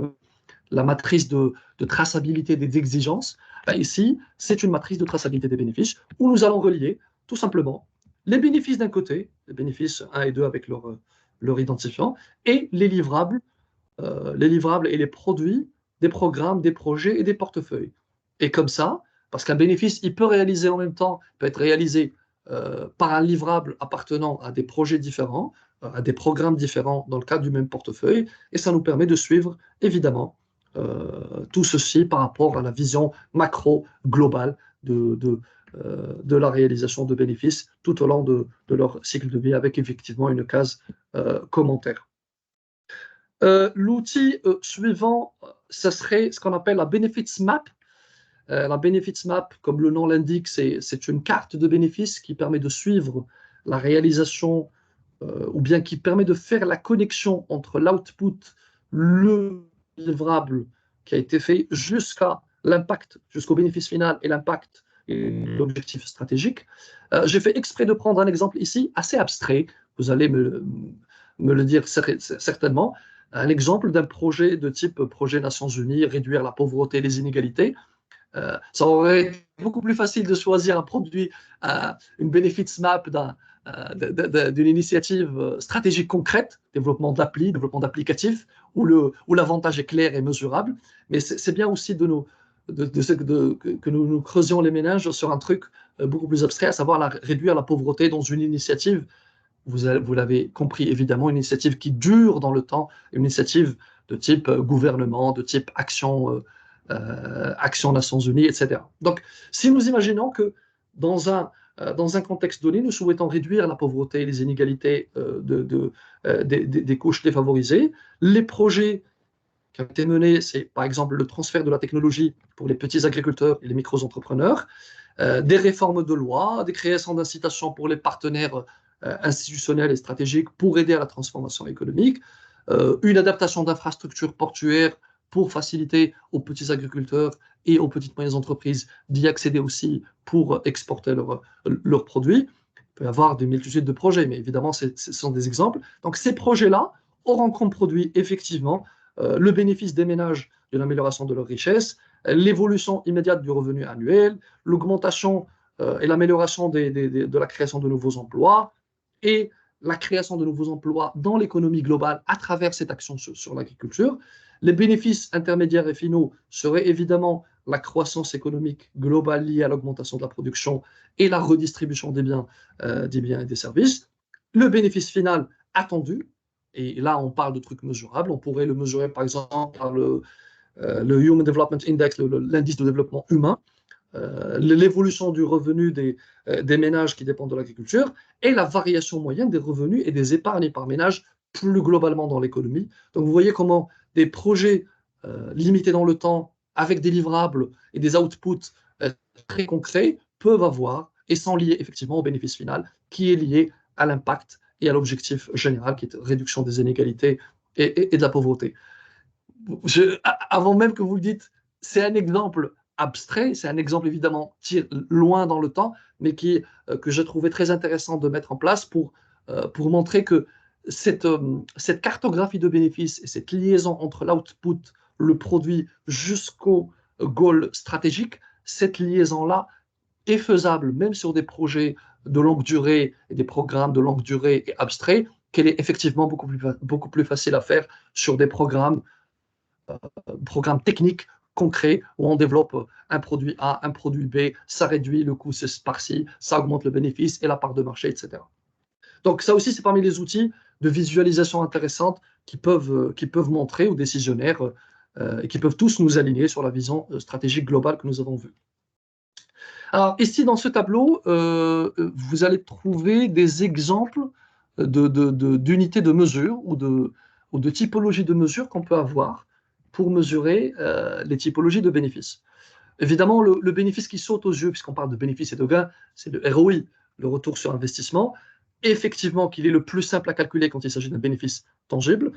la matrice de traçabilité des exigences. Ici, c'est une matrice de traçabilité des bénéfices où nous allons relier tout simplement les bénéfices d'un côté, les bénéfices 1 et 2 avec leur identifiant, et les livrables et les produits des programmes, des projets et des portefeuilles. Et comme ça, parce qu'un bénéfice, il peut être réalisé par un livrable appartenant à des projets différents, à des programmes différents dans le cadre du même portefeuille, et ça nous permet de suivre, évidemment, tout ceci par rapport à la vision macro globale de la réalisation de bénéfices tout au long de leur cycle de vie, avec effectivement une case commentaire. L'outil suivant, ce serait ce qu'on appelle la Benefits Map. La Benefits Map, comme le nom l'indique, c'est une carte de bénéfices qui permet de suivre la réalisation ou bien qui permet de faire la connexion entre l'output, le livrable qui a été fait, jusqu'à l'impact, jusqu'au bénéfice final et l'impact et l'objectif stratégique. J'ai fait exprès de prendre un exemple ici assez abstrait, vous allez me le dire certainement, un exemple d'un projet de type projet Nations Unies, réduire la pauvreté et les inégalités. Ça aurait été beaucoup plus facile de choisir un produit, une benefits map d'une initiative stratégique concrète, développement d'appli, développement d'applicatifs, où l'avantage est clair et mesurable. Mais c'est bien aussi que nous creusions les méninges sur un truc beaucoup plus abstrait, à savoir réduire la pauvreté dans une initiative. Vous l'avez compris évidemment, une initiative qui dure dans le temps, une initiative de type gouvernement, de type action Nations Unies, etc. Donc, si nous imaginons que dans un contexte donné, nous souhaitons réduire la pauvreté et les inégalités des couches défavorisées, les projets qui ont été menés, c'est par exemple le transfert de la technologie pour les petits agriculteurs et les micro-entrepreneurs, des réformes de loi, des créations d'incitations pour les partenaires institutionnels et stratégiques pour aider à la transformation économique, une adaptation d'infrastructures portuaires pour faciliter aux petits agriculteurs et aux petites moyennes entreprises d'y accéder aussi pour exporter leurs produits. Il peut y avoir des multitudes de projets, mais évidemment, ce sont des exemples. Donc, ces projets-là auront comme produit effectivement le bénéfice des ménages de l'amélioration de leur richesse, l'évolution immédiate du revenu annuel, l'augmentation et l'amélioration de la création de nouveaux emplois et la création de nouveaux emplois dans l'économie globale à travers cette action sur l'agriculture. Les bénéfices intermédiaires et finaux seraient évidemment la croissance économique globale liée à l'augmentation de la production et la redistribution des biens et des services. Le bénéfice final attendu, et là on parle de trucs mesurables, on pourrait le mesurer par exemple par le Human Development Index, l'indice de développement humain, l'évolution du revenu des ménages qui dépendent de l'agriculture et la variation moyenne des revenus et des épargnes par ménage plus globalement dans l'économie. Donc vous voyez comment des projets limités dans le temps avec des livrables et des outputs très concrets peuvent avoir et sont liés effectivement au bénéfice final qui est lié à l'impact et à l'objectif général qui est réduction des inégalités et de la pauvreté. Avant même que vous le dites, c'est un exemple abstrait, c'est un exemple évidemment loin dans le temps, mais que j'ai trouvé très intéressant de mettre en place pour montrer que cette cartographie de bénéfices et cette liaison entre l'output, le produit, jusqu'au goal stratégique, cette liaison-là est faisable même sur des projets de longue durée et des programmes de longue durée et abstraits, qu'elle est effectivement beaucoup plus facile à faire sur des programmes techniques concrets où on développe un produit A, un produit B, ça réduit le coût par-ci, ça augmente le bénéfice et la part de marché, etc. Donc ça aussi, c'est parmi les outils de visualisation intéressantes qui peuvent montrer aux décisionnaires et qui peuvent tous nous aligner sur la vision stratégique globale que nous avons vue. Alors ici, dans ce tableau, vous allez trouver des exemples d'unités de mesure ou de typologies de mesure qu'on peut avoir pour mesurer les typologies de bénéfices. Évidemment, le bénéfice qui saute aux yeux, puisqu'on parle de bénéfice et de gain, c'est le ROI, le retour sur investissement. Effectivement, qu'il est le plus simple à calculer quand il s'agit d'un bénéfice tangible.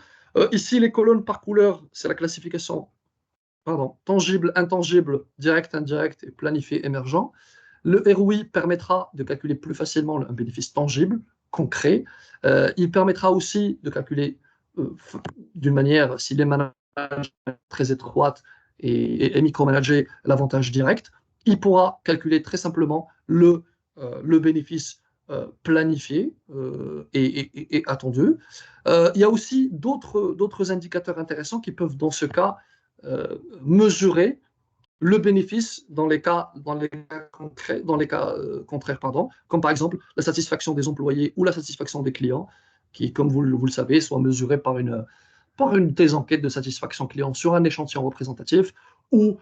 Ici, les colonnes par couleur, c'est la classification tangible, intangible, direct, indirect et planifié, émergent. Le ROI permettra de calculer plus facilement un bénéfice tangible, concret. Il permettra aussi de calculer d'une manière, si les managers très étroites et micromanager l'avantage direct, il pourra calculer très simplement le bénéfice planifié et attendu. Il y a aussi d'autres indicateurs intéressants qui peuvent, dans ce cas, mesurer le bénéfice dans les cas contraires, comme par exemple la satisfaction des employés ou la satisfaction des clients, qui, comme vous le savez, soit mesurée par une des enquêtes de satisfaction client sur un échantillon représentatif ou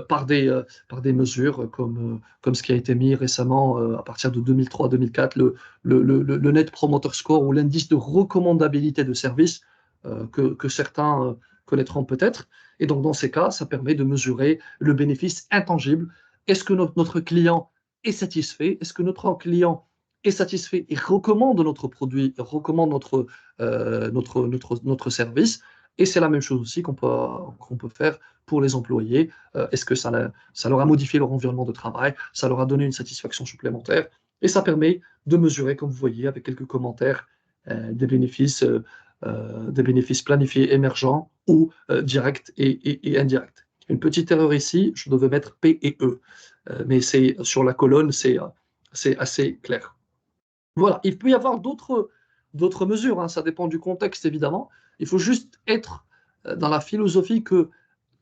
par des mesures comme ce qui a été mis récemment à partir de 2003-2004, le Net Promoter Score ou l'indice de recommandabilité de service que certains connaîtront peut-être. Et donc, dans ces cas, ça permet de mesurer le bénéfice intangible. Est-ce que notre client est satisfait? Est-ce que notre client est satisfait et recommande notre produit, recommande notre service? Et c'est la même chose aussi qu'on peut faire pour les employés. Est-ce que ça leur a modifié leur environnement de travail? Ça leur a donné une satisfaction supplémentaire? Et ça permet de mesurer, comme vous voyez, avec quelques commentaires, des bénéfices planifiés émergents ou directs et indirects. Une petite erreur ici, je devais mettre P et E, mais c'est sur la colonne, c'est assez clair. Voilà, il peut y avoir d'autres mesures, hein, ça dépend du contexte évidemment. Il faut juste être dans la philosophie que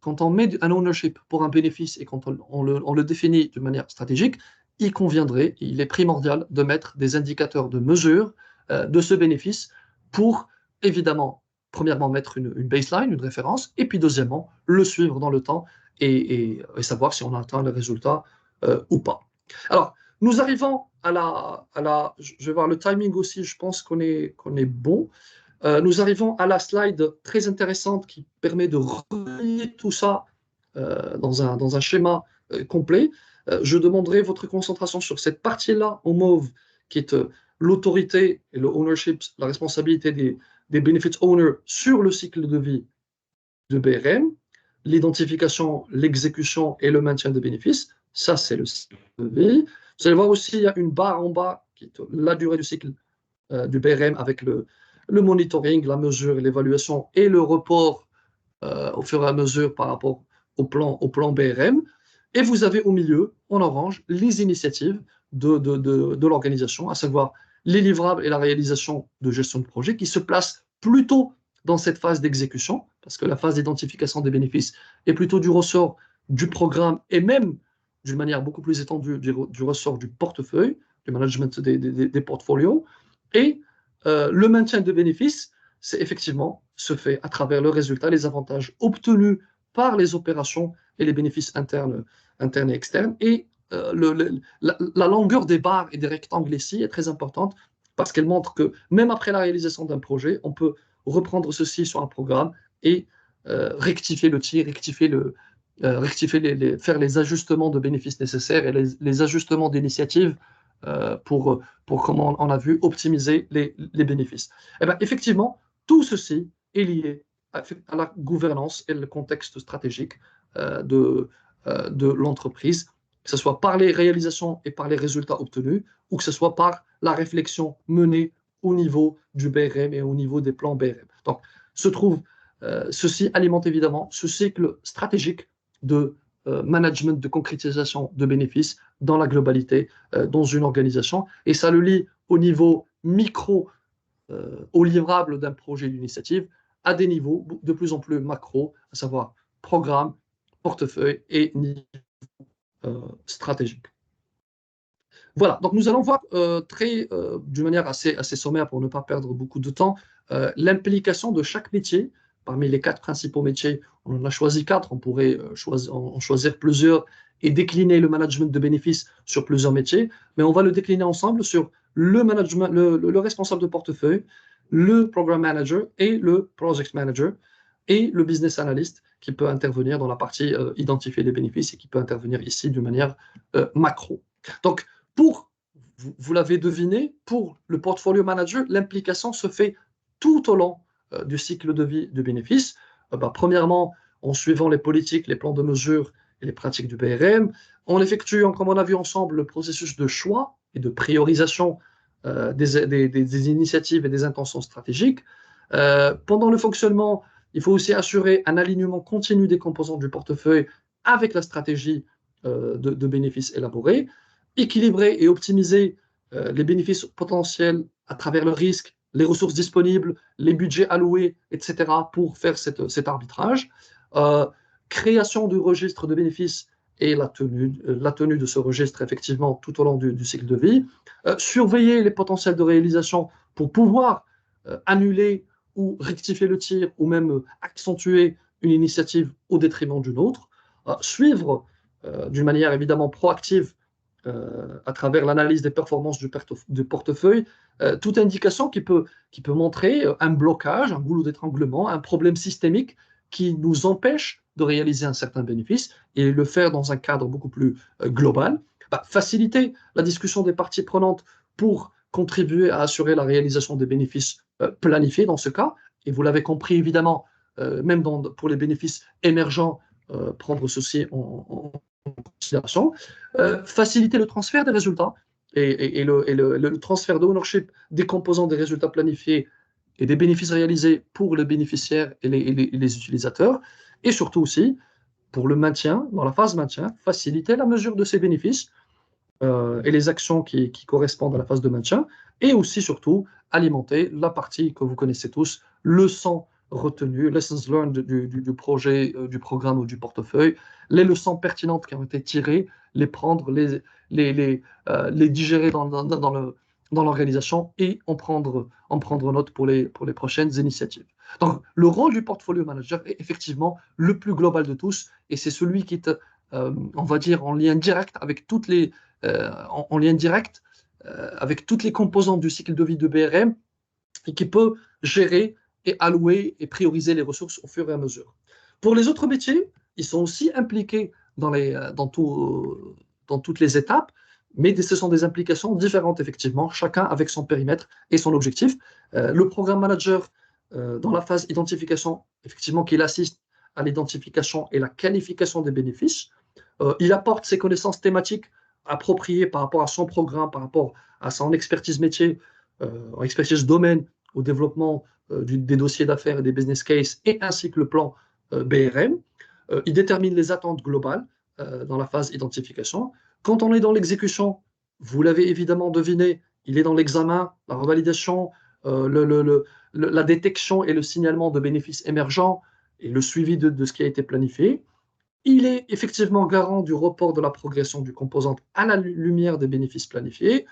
quand on met un ownership pour un bénéfice et quand on le définit de manière stratégique, il conviendrait, il est primordial de mettre des indicateurs de mesure de ce bénéfice pour évidemment, premièrement, mettre une baseline, une référence, et puis deuxièmement, le suivre dans le temps et savoir si on atteint le résultat ou pas. Alors, nous arrivons je vais voir le timing aussi, je pense qu'on est bon. Nous arrivons à la slide très intéressante qui permet de relier tout ça dans un schéma complet. Je demanderai votre concentration sur cette partie-là en mauve, qui est l'autorité et le ownership, la responsabilité des benefit owners sur le cycle de vie de BRM, l'identification, l'exécution et le maintien des bénéfices. Ça, c'est le cycle de vie. Vous allez voir aussi, il y a une barre en bas qui est la durée du cycle du BRM avec le monitoring, la mesure, l'évaluation et le report au fur et à mesure par rapport au plan BRM. Et vous avez au milieu, en orange, les initiatives de l'organisation, à savoir les livrables et la réalisation de gestion de projet qui se placent plutôt dans cette phase d'exécution, parce que la phase d'identification des bénéfices est plutôt du ressort du programme et même d'une manière beaucoup plus étendue du ressort du portefeuille, du management des portfolios. Et le maintien de bénéfices, c'est effectivement se fait à travers le résultat, les avantages obtenus par les opérations et les bénéfices internes et externes. Et la longueur des barres et des rectangles ici est très importante parce qu'elle montre que même après la réalisation d'un projet, on peut reprendre ceci sur un programme et rectifier le tir, faire les ajustements de bénéfices nécessaires et les ajustements d'initiatives pour, comme on a vu, optimiser les bénéfices. Et bien, effectivement, tout ceci est lié à la gouvernance et le contexte stratégique de l'entreprise, que ce soit par les réalisations et par les résultats obtenus, ou que ce soit par la réflexion menée au niveau du BRM et au niveau des plans BRM. Donc, ceci alimente évidemment ce cycle stratégique de management, de concrétisation de bénéfices dans la globalité, dans une organisation. Et ça le lie au niveau micro, au livrable d'un projet d'initiative, à des niveaux de plus en plus macro, à savoir programme, portefeuille et niveau stratégique. Voilà, donc nous allons voir d'une manière assez sommaire pour ne pas perdre beaucoup de temps, l'implication de chaque métier. Parmi les 4 principaux métiers, on en a choisi 4, on pourrait en choisir plusieurs et décliner le management de bénéfices sur plusieurs métiers, mais on va le décliner ensemble sur le management, le responsable de portefeuille, le program manager et le project manager et le business analyst qui peut intervenir dans la partie identifier les bénéfices et qui peut intervenir ici d'une manière macro. Donc, vous l'avez deviné, pour le portfolio manager, l'implication se fait tout au long du cycle de vie du bénéfice. Premièrement, en suivant les politiques, les plans de mesure et les pratiques du BRM, en effectuant, comme on a vu ensemble, le processus de choix et de priorisation des initiatives et des intentions stratégiques. Pendant le fonctionnement, il faut aussi assurer un alignement continu des composants du portefeuille avec la stratégie de bénéfices élaborée, équilibrer et optimiser les bénéfices potentiels à travers le risque, les ressources disponibles, les budgets alloués, etc., pour faire cet arbitrage. Création du registre de bénéfices et la tenue de ce registre, effectivement, tout au long du cycle de vie. Surveiller les potentiels de réalisation pour pouvoir annuler ou rectifier le tir ou même accentuer une initiative au détriment d'une autre. Suivre d'une manière évidemment proactive à travers l'analyse des performances du portefeuille, toute indication qui peut montrer un blocage, un goulot d'étranglement, un problème systémique qui nous empêche de réaliser un certain bénéfice et le faire dans un cadre beaucoup plus global. Faciliter la discussion des parties prenantes pour contribuer à assurer la réalisation des bénéfices planifiés dans ce cas. Et vous l'avez compris évidemment, même pour les bénéfices émergents, prendre ceci en considération. Faciliter le transfert des résultats et le transfert d'ownership des composants des résultats planifiés et des bénéfices réalisés pour les bénéficiaires et les utilisateurs. Et surtout aussi, pour le maintien, dans la phase maintien, faciliter la mesure de ces bénéfices et les actions qui correspondent à la phase de maintien. Et aussi, surtout, alimenter la partie que vous connaissez tous, leçons retenues, lessons learned du projet, du programme ou du portefeuille, les leçons pertinentes qui ont été tirées, les prendre, les digérer dans l'organisation et en prendre note pour les prochaines initiatives. Donc, le rôle du portfolio manager est effectivement le plus global de tous et c'est celui qui est, on va dire, en lien direct avec toutes les composantes du cycle de vie de BRM et qui peut gérer et allouer et prioriser les ressources au fur et à mesure. Pour les autres métiers, ils sont aussi impliqués dans toutes les étapes, mais ce sont des implications différentes, effectivement, chacun avec son périmètre et son objectif. Le programme manager, dans la phase identification, effectivement, qu'il assiste à l'identification et la qualification des bénéfices, il apporte ses connaissances thématiques appropriées par rapport à son programme, par rapport à son expertise métier, expertise domaine, au développement des dossiers d'affaires et des business cases, et ainsi que le plan BRM. Il détermine les attentes globales dans la phase identification. Quand on est dans l'exécution, vous l'avez évidemment deviné, il est dans l'examen, la revalidation, la détection et le signalement de bénéfices émergents et le suivi de ce qui a été planifié. Il est effectivement garant du report de la progression du composante à la lumière des bénéfices planifiés,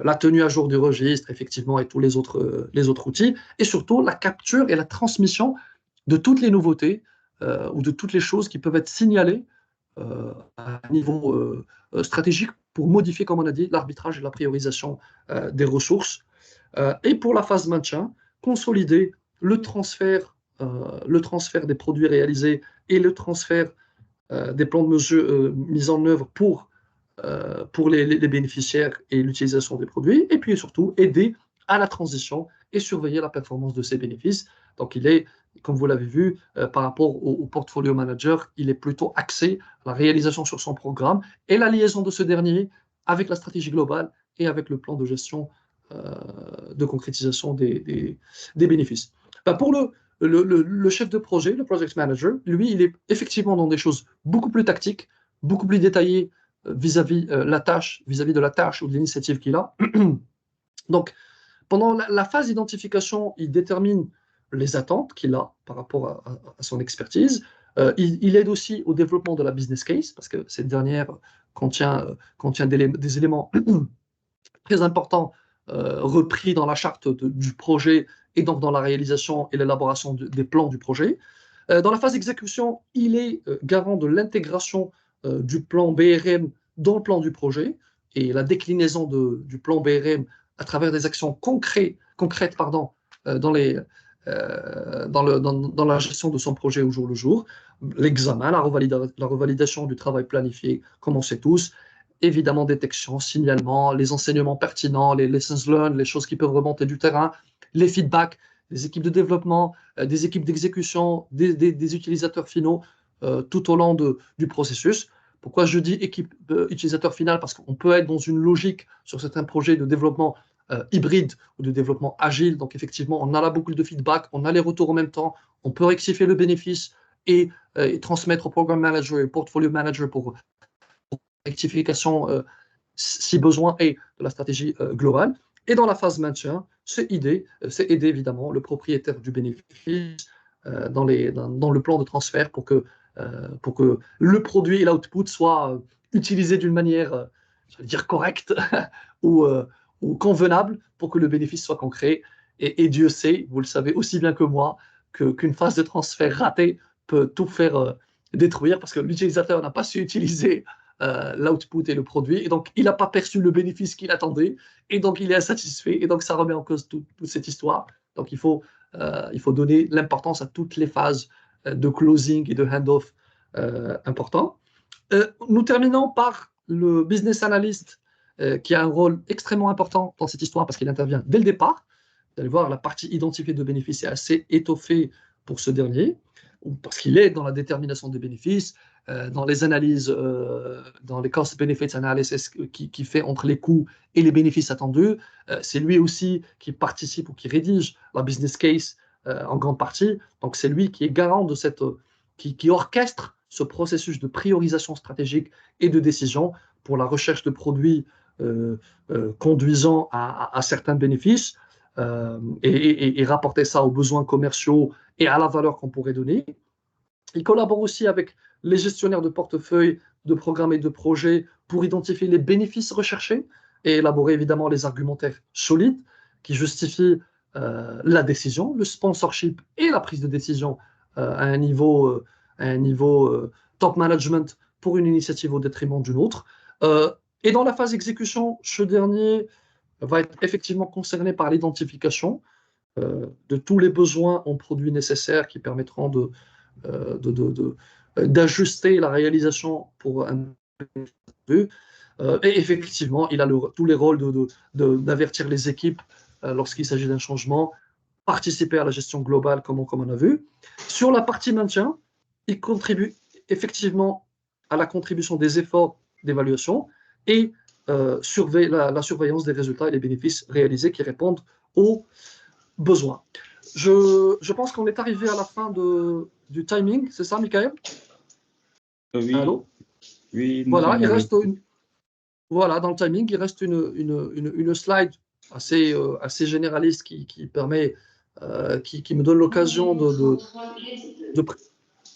la tenue à jour du registre, effectivement, et tous les autres outils, et surtout la capture et la transmission de toutes les nouveautés ou de toutes les choses qui peuvent être signalées à un niveau stratégique pour modifier, comme on a dit, l'arbitrage et la priorisation des ressources. Et pour la phase maintien, consolider le transfert des produits réalisés et le transfert des plans de mesure mis en œuvre pour les bénéficiaires et l'utilisation des produits, et puis surtout aider à la transition et surveiller la performance de ces bénéfices. Donc il est, comme vous l'avez vu, par rapport au portfolio manager, il est plutôt axé à la réalisation sur son programme et la liaison de ce dernier avec la stratégie globale et avec le plan de gestion de concrétisation des bénéfices. Pour le chef de projet, le project manager, lui, il est effectivement dans des choses beaucoup plus tactiques, beaucoup plus détaillées vis-à-vis de la tâche ou de l'initiative qu'il a. Donc, pendant la phase d'identification, il détermine les attentes qu'il a par rapport à son expertise. Il aide aussi au développement de la business case, parce que cette dernière contient des éléments très importants repris dans la charte du projet et donc dans la réalisation et l'élaboration des plans du projet. Dans la phase d'exécution, il est garant de l'intégration du plan BRM dans le plan du projet et la déclinaison du plan BRM à travers des actions concrètes dans la gestion de son projet au jour le jour. L'examen, la revalidation du travail planifié, comme on sait tous, évidemment détection, signalement, les enseignements pertinents, les lessons learned, les choses qui peuvent remonter du terrain, les feedbacks, des équipes de développement, des équipes d'exécution, des utilisateurs finaux tout au long du processus. Pourquoi je dis équipe utilisateur final? Parce qu'on peut être dans une logique sur certains projets de développement hybride ou de développement agile. Donc effectivement, on a là beaucoup de feedback, on a les retours en même temps, on peut rectifier le bénéfice et transmettre au programme manager et au portfolio manager pour rectification si besoin et de la stratégie globale. Et dans la phase maintien, c'est aider évidemment le propriétaire du bénéfice dans le plan de transfert pour que le produit et l'output soient utilisés d'une manière, j'allais dire, correcte ou convenable pour que le bénéfice soit concret. Et Dieu sait, vous le savez aussi bien que moi, qu'une phase de transfert ratée peut tout faire détruire parce que l'utilisateur n'a pas su utiliser l'output et le produit. Et donc, il n'a pas perçu le bénéfice qu'il attendait. Et donc, il est insatisfait. Et donc, ça remet en cause toute cette histoire. Donc, il faut donner l'importance à toutes les phases de closing et de handoff importants. Nous terminons par le business analyst qui a un rôle extrêmement important dans cette histoire parce qu'il intervient dès le départ. Vous allez voir, la partie identifiée de bénéfices est assez étoffée pour ce dernier, parce qu'il est dans la détermination des bénéfices, dans les analyses, dans les cost-benefits analysis qui fait entre les coûts et les bénéfices attendus. C'est lui aussi qui participe ou qui rédige la business case en grande partie. Donc, c'est lui qui est garant de qui orchestre ce processus de priorisation stratégique et de décision pour la recherche de produits conduisant à certains bénéfices et rapporter ça aux besoins commerciaux et à la valeur qu'on pourrait donner. Il collabore aussi avec les gestionnaires de portefeuille, de programmes et de projets pour identifier les bénéfices recherchés et élaborer évidemment les argumentaires solides qui justifient la décision, le sponsorship et la prise de décision à un niveau top management pour une initiative au détriment d'une autre. Et dans la phase exécution, ce dernier va être effectivement concerné par l'identification de tous les besoins en produits nécessaires qui permettront d'ajuster la réalisation pour un et effectivement, il a tous les rôles d'avertir les équipes lorsqu'il s'agit d'un changement, participer à la gestion globale comme on a vu. Sur la partie maintien, il contribue effectivement à la contribution des efforts d'évaluation et la surveillance des résultats et des bénéfices réalisés qui répondent aux besoins. Je pense qu'on est arrivé à la fin du timing, c'est ça, Michael? Oui. Allô? Oui, voilà, voilà, dans le timing, il reste une slide assez généraliste qui me donne l'occasion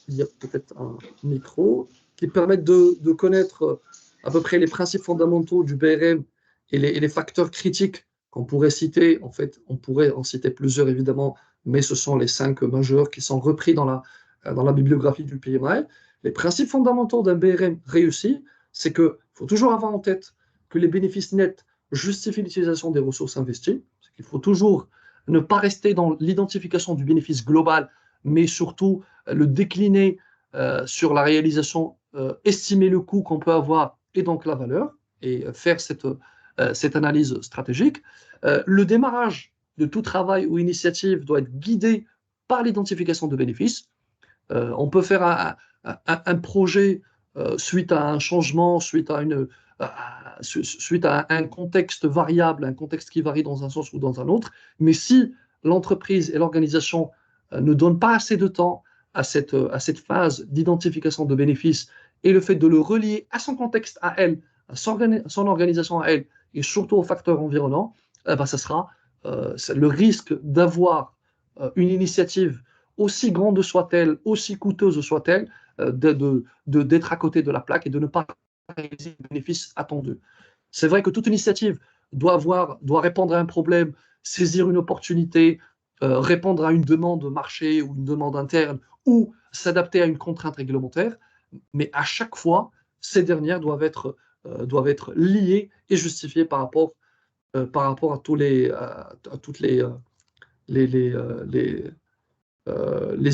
il y a peut-être un micro, qui permet de connaître à peu près les principes fondamentaux du BRM et les facteurs critiques qu'on pourrait citer. En fait, on pourrait en citer plusieurs, évidemment, mais ce sont les 5 majeurs qui sont repris dans la bibliographie du PMI. Les principes fondamentaux d'un BRM réussi, c'est qu'il faut toujours avoir en tête que les bénéfices nets justifient l'utilisation des ressources investies. Il faut toujours ne pas rester dans l'identification du bénéfice global, mais surtout le décliner sur la réalisation, estimer le coût qu'on peut avoir et donc la valeur, et faire cette analyse stratégique. Le démarrage de tout travail ou initiative doit être guidé par l'identification de bénéfices. On peut faire un projet suite à un changement, suite à un contexte variable, un contexte qui varie dans un sens ou dans un autre, mais si l'entreprise et l'organisation ne donnent pas assez de temps à cette phase d'identification de bénéfices et le fait de le relier à son contexte à elle, à son organisation à elle, et surtout aux facteurs environnants, ça sera le risque d'avoir une initiative aussi grande soit-elle, aussi coûteuse soit-elle, d'être à côté de la plaque et de ne pas réaliser les bénéfices attendus. C'est vrai que toute initiative doit répondre à un problème, saisir une opportunité, répondre à une demande marché ou une demande interne ou s'adapter à une contrainte réglementaire, mais à chaque fois, ces dernières doivent être liées et justifiées par rapport à toutes les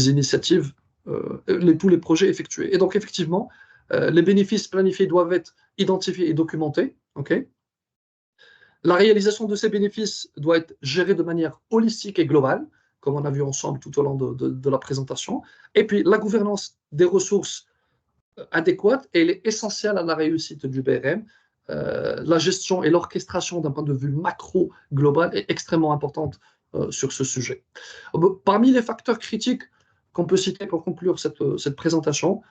initiatives, tous les projets effectués. Et donc, effectivement, les bénéfices planifiés doivent être identifiés et documentés. Okay. La réalisation de ces bénéfices doit être gérée de manière holistique et globale, comme on a vu ensemble tout au long de la présentation. Et puis, la gouvernance des ressources adéquates, elle est essentielle à la réussite du BRM. La gestion et l'orchestration d'un point de vue macro global est extrêmement importante sur ce sujet. Parmi les facteurs critiques qu'on peut citer pour conclure cette présentation,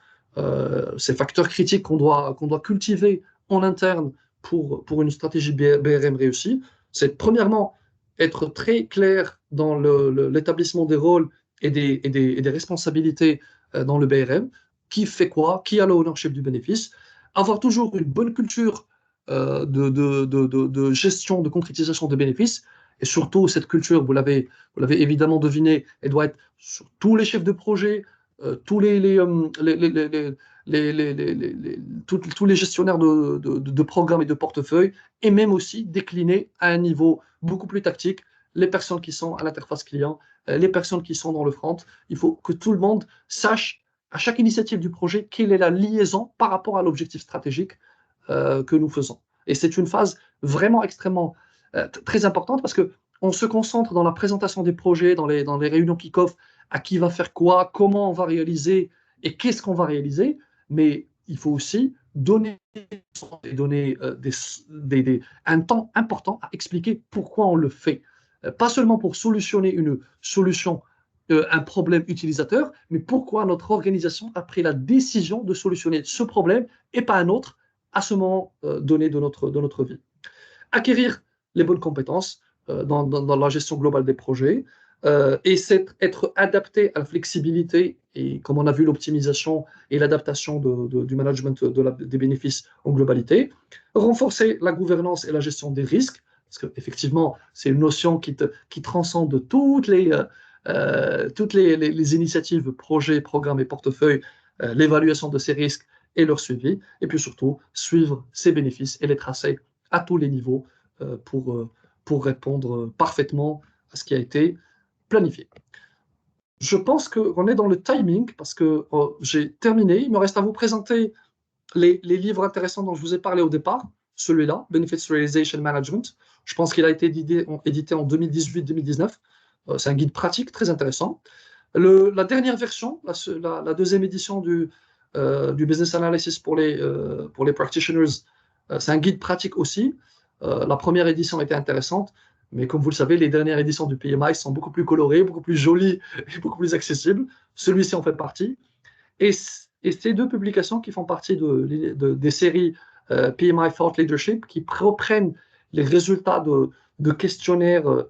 ces facteurs critiques qu'on doit cultiver en interne pour une stratégie BRM réussie, c'est premièrement être très clair dans l'établissement des rôles et des responsabilités dans le BRM, qui fait quoi, qui a l'ownership du bénéfice, avoir toujours une bonne culture de gestion, de concrétisation des bénéfices, et surtout cette culture, vous l'avez évidemment deviné, elle doit être sur tous les chefs de projet, tous tous les gestionnaires de programmes et de portefeuilles, et même aussi décliner à un niveau beaucoup plus tactique les personnes qui sont à l'interface client, les personnes qui sont dans le front. Il faut que tout le monde sache à chaque initiative du projet quelle est la liaison par rapport à l'objectif stratégique que nous faisons. Et c'est une phase vraiment extrêmement très importante parce que on se concentre dans la présentation des projets, dans les réunions kick-off, à qui va faire quoi, comment on va réaliser et qu'est-ce qu'on va réaliser. Mais il faut aussi donner un temps important à expliquer pourquoi on le fait. Pas seulement pour solutionner une solution, un problème utilisateur, mais pourquoi notre organisation a pris la décision de solutionner ce problème et pas un autre à ce moment donné de notre vie. Acquérir les bonnes compétences dans la gestion globale des projets et être adapté à la flexibilité et, comme on a vu, l'optimisation et l'adaptation du management des bénéfices en globalité. Renforcer la gouvernance et la gestion des risques, parce qu'effectivement, c'est une notion qui transcende toutes les initiatives, projets, programmes et portefeuilles, l'évaluation de ces risques et leur suivi, et puis surtout suivre ces bénéfices et les tracer à tous les niveaux pour répondre parfaitement à ce qui a été planifié. Je pense qu'on est dans le timing parce que j'ai terminé. Il me reste à vous présenter les livres intéressants dont je vous ai parlé au départ. Celui-là, Benefits Realization Management. Je pense qu'il a été édité en 2018-2019. C'est un guide pratique très intéressant. La dernière version, la deuxième édition du Business Analysis pour les practitioners, c'est un guide pratique aussi. La première édition était intéressante, mais comme vous le savez, les dernières éditions du PMI sont beaucoup plus colorées, beaucoup plus jolies et beaucoup plus accessibles. Celui-ci en fait partie. Et ces deux publications qui font partie des séries PMI Thought Leadership, qui reprennent les résultats de questionnaires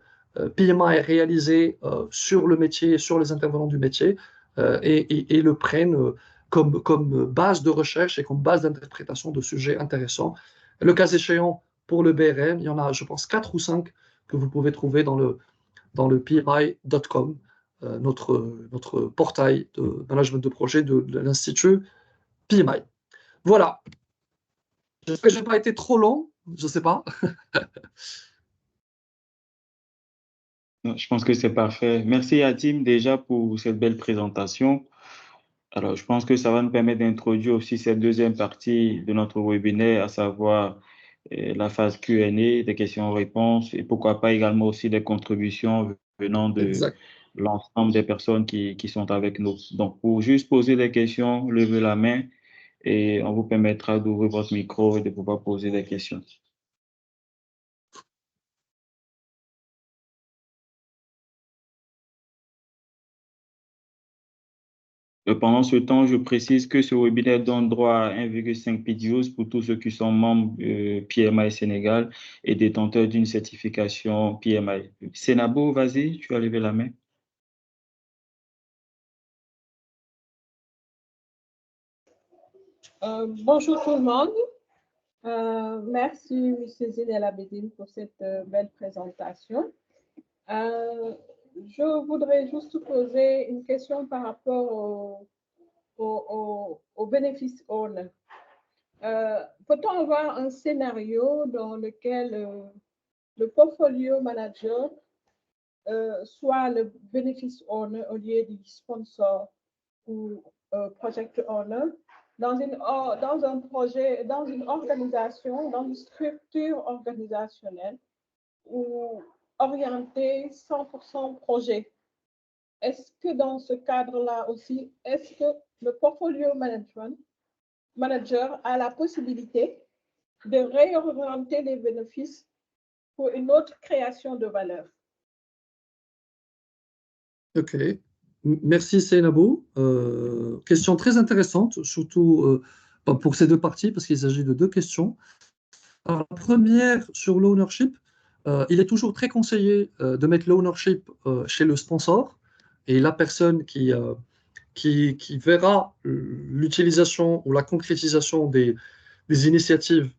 PMI réalisés sur le métier, sur les intervenants du métier, et le prennent comme base de recherche et comme base d'interprétation de sujets intéressants. Le cas échéant, pour le BRM, il y en a, je pense, 4 ou 5 que vous pouvez trouver dans le PMI.com, notre portail de management de projet de l'Institut PMI. Voilà. J'espère que je n'ai pas été trop long, je ne sais pas. Je pense que c'est parfait. Merci Yatim déjà pour cette belle présentation. Alors, je pense que ça va nous permettre d'introduire aussi cette deuxième partie de notre webinaire, à savoir la phase Q&A, des questions-réponses, et pourquoi pas également aussi des contributions venant de l'ensemble des personnes qui sont avec nous. Donc, pour juste poser des questions, levez la main et on vous permettra d'ouvrir votre micro et de pouvoir poser des questions. Pendant ce temps, je précise que ce webinaire donne droit à 1,5 PDUs pour tous ceux qui sont membres PMI Sénégal et détenteurs d'une certification PMI. Sénabo, vas-y, tu as levé la main. Bonjour tout le monde. Merci M. Zinel Abedine pour cette belle présentation. Je voudrais juste poser une question par rapport au bénéfice owner. Peut-on avoir un scénario dans lequel le portfolio manager soit le bénéfice owner au lieu du sponsor ou project owner dans un projet, dans une organisation, dans une structure organisationnelle ou orientée 100% projet? Est-ce que dans ce cadre-là aussi, est-ce que le portfolio manager a la possibilité de réorienter les bénéfices pour une autre création de valeur? OK. Merci Seynabou. Question très intéressante, surtout pour ces deux parties, parce qu'il s'agit de deux questions. Alors, la première, sur l'ownership, il est toujours très conseillé de mettre l'ownership chez le sponsor et la personne qui verra l'utilisation ou la concrétisation des initiatives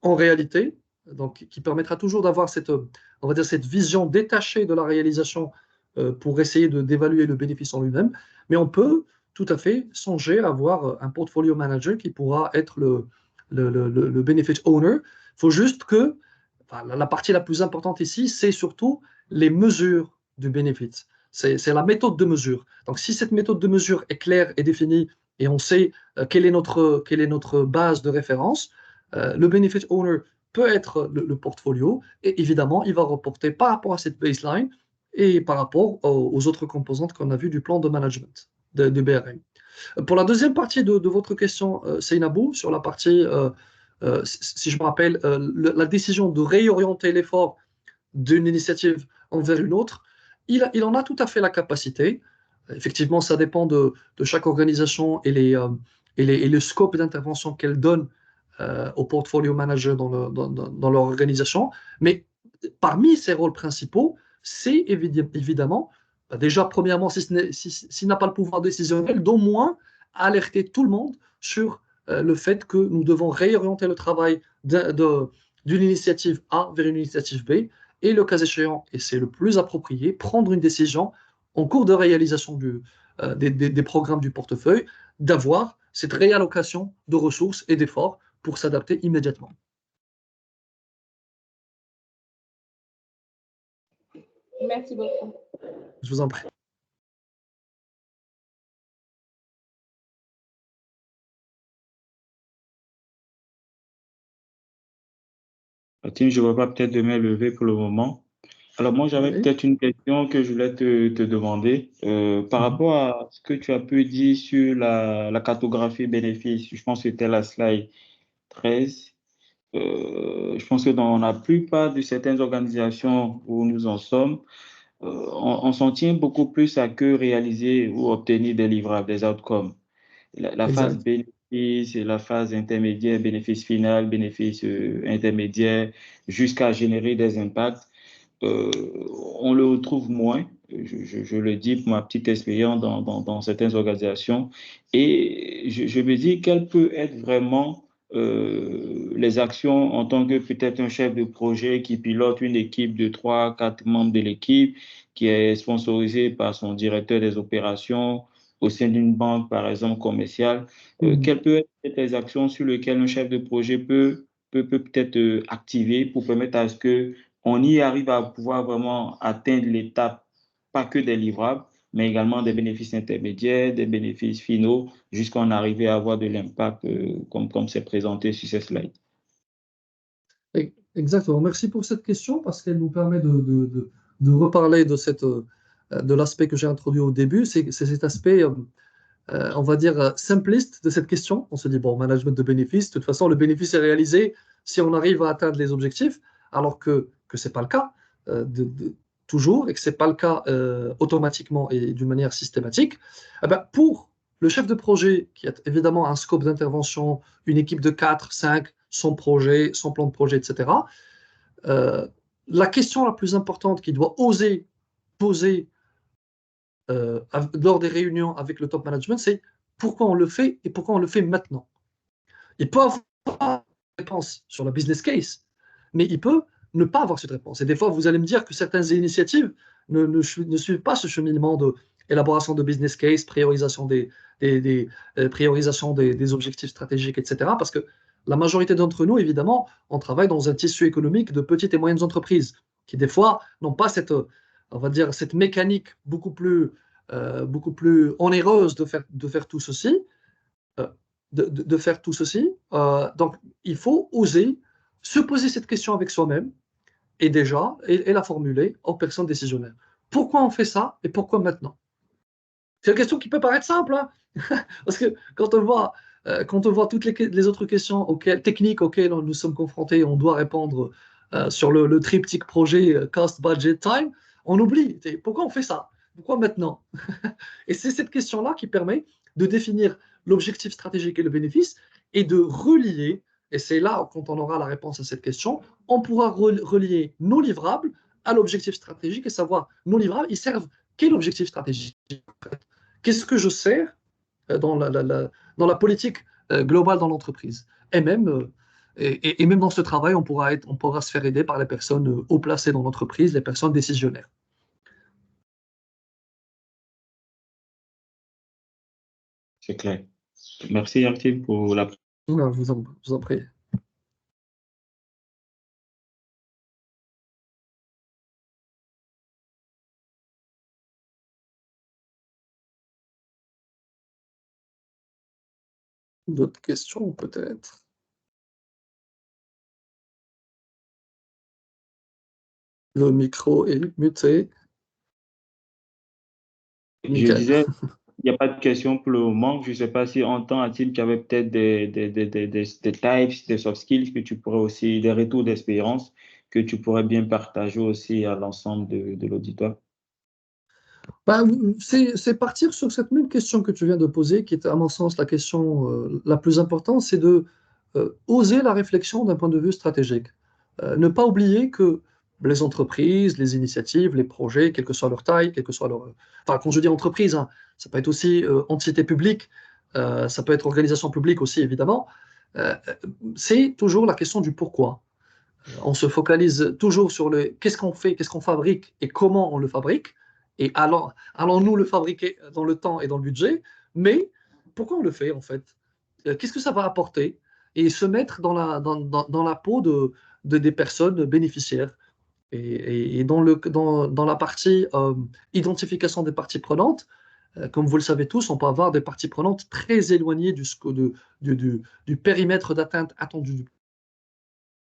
en réalité, donc qui permettra toujours d'avoir cette, on va dire, cette vision détachée de la réalisation pour essayer d'évaluer le bénéfice en lui-même, mais on peut tout à fait songer à avoir un portfolio manager qui pourra être le benefit owner. Il faut juste que la partie la plus importante ici, c'est surtout les mesures du benefit. C'est la méthode de mesure. Donc, si cette méthode de mesure est claire et définie et on sait quelle est notre base de référence, le benefit owner peut être le portfolio et évidemment, il va reporter par rapport à cette baseline et par rapport aux autres composantes qu'on a vues du plan de management de BRM. Pour la deuxième partie de votre question, Seynabou, sur la partie, si je me rappelle, la décision de réorienter l'effort d'une initiative envers une autre, il en a tout à fait la capacité. Effectivement, ça dépend de chaque organisation et le scope d'intervention qu'elle donne au portfolio manager dans leur organisation. Mais parmi ses rôles principaux, c'est évidemment, déjà, premièrement, s'il n'a pas le pouvoir décisionnel, d'au moins alerter tout le monde sur le fait que nous devons réorienter le travail d'une initiative A vers une initiative B et le cas échéant, et c'est le plus approprié, prendre une décision en cours de réalisation des programmes du portefeuille, d'avoir cette réallocation de ressources et d'efforts pour s'adapter immédiatement. Merci beaucoup. Je vous en prie. Tim, je ne vois pas peut-être de main levée pour le moment. Alors moi, j'avais Oui. peut-être une question que je voulais te demander par rapport à ce que tu as pu dire sur la cartographie bénéfice. Je pense que c'était la slide 13. Je pense que dans la plupart de certaines organisations où nous en sommes, on s'en tient beaucoup plus à que réaliser ou obtenir des livrables, des outcomes. La phase Exact. bénéfice et la phase intermédiaire, bénéfice final, bénéfice intermédiaire, jusqu'à générer des impacts, euh, on le retrouve moins. Je le dis pour ma petite expérience dans certaines organisations. Et je me dis quelles peuvent être vraiment les actions en tant que peut-être un chef de projet qui pilote une équipe de 3, 4 membres de l'équipe, qui est sponsorisé par son directeur des opérations au sein d'une banque, par exemple, commerciale. Quelles peuvent être les actions sur lesquelles un chef de projet peut peut-être activer pour permettre à ce que on y arrive à pouvoir vraiment atteindre l'étape, pas que des livrables, mais également des bénéfices intermédiaires, des bénéfices finaux, jusqu'à en arriver à avoir de l'impact comme c'est présenté sur ces slides. Exactement. Merci pour cette question parce qu'elle nous permet de reparler de l'aspect que j'ai introduit au début. C'est cet aspect, on va dire, simpliste de cette question. On se dit, bon, management de bénéfices, de toute façon, le bénéfice est réalisé si on arrive à atteindre les objectifs, alors que ce n'est pas le cas toujours et que ce n'est pas le cas automatiquement et d'une manière systématique. Eh ben, pour le chef de projet, qui a évidemment un scope d'intervention, une équipe de 4, 5, son projet, son plan de projet, etc., la question la plus importante qu'il doit oser poser lors des réunions avec le top management, c'est pourquoi on le fait et pourquoi on le fait maintenant. Il peut avoir une réponse sur la business case, mais il peut ne pas avoir cette réponse. Et des fois, vous allez me dire que certaines initiatives ne suivent pas ce cheminement d'élaboration de business case, priorisation des objectifs stratégiques, etc. Parce que la majorité d'entre nous, évidemment, on travaille dans un tissu économique de petites et moyennes entreprises qui, des fois, n'ont pas on va dire, cette mécanique beaucoup plus onéreuse de faire tout ceci. De faire tout ceci. Donc, il faut oser se poser cette question avec soi-même et déjà, et la formuler aux personnes décisionnaires. Pourquoi on fait ça et pourquoi maintenant? C'est une question qui peut paraître simple, hein. Parce que quand on voit toutes les autres questions techniques auxquelles nous sommes confrontés, on doit répondre sur le triptyque projet, cost, budget, time, on oublie. Pourquoi on fait ça? Pourquoi maintenant? Et c'est cette question-là qui permet de définir l'objectif stratégique et le bénéfice et de relier, et c'est là quand on aura la réponse à cette question, on pourra relier nos livrables à l'objectif stratégique et savoir nos livrables, ils servent quel objectif stratégique? Qu'est-ce que je sers dans la politique globale dans l'entreprise? Et même, et même dans ce travail, on pourra se faire aider par les personnes haut placées dans l'entreprise, les personnes décisionnaires. c'est clair. Merci, Artib, pour la... Non, je vous en prie. D'autres questions, peut-être? Le micro est muté. Je Nickel. disais, il n'y a pas de question pour le moment. Je ne sais pas si en temps, Artib, tu avais peut-être des types, des soft skills que tu pourrais aussi, des retours d'expérience que tu pourrais bien partager aussi à l'ensemble de l'auditoire. Ben, c'est partir sur cette même question que tu viens de poser, qui est à mon sens la question la plus importante, c'est de oser la réflexion d'un point de vue stratégique. Ne pas oublier que les entreprises, les initiatives, les projets, quelle que soit leur taille, quelle que soit leur... Enfin, quand je dis entreprise, hein, ça peut être aussi entité publique, ça peut être organisation publique aussi, évidemment. Euh, c'est toujours la question du pourquoi. On se focalise toujours sur le qu'est-ce qu'on fait, qu'est-ce qu'on fabrique et comment on le fabrique. Et allons-nous le fabriquer dans le temps et dans le budget, mais pourquoi on le fait en fait? Qu'est-ce que ça va apporter? Et se mettre dans la peau des personnes bénéficiaires. Et dans la partie identification des parties prenantes, comme vous le savez tous, on peut avoir des parties prenantes très éloignées du périmètre d'atteinte attendu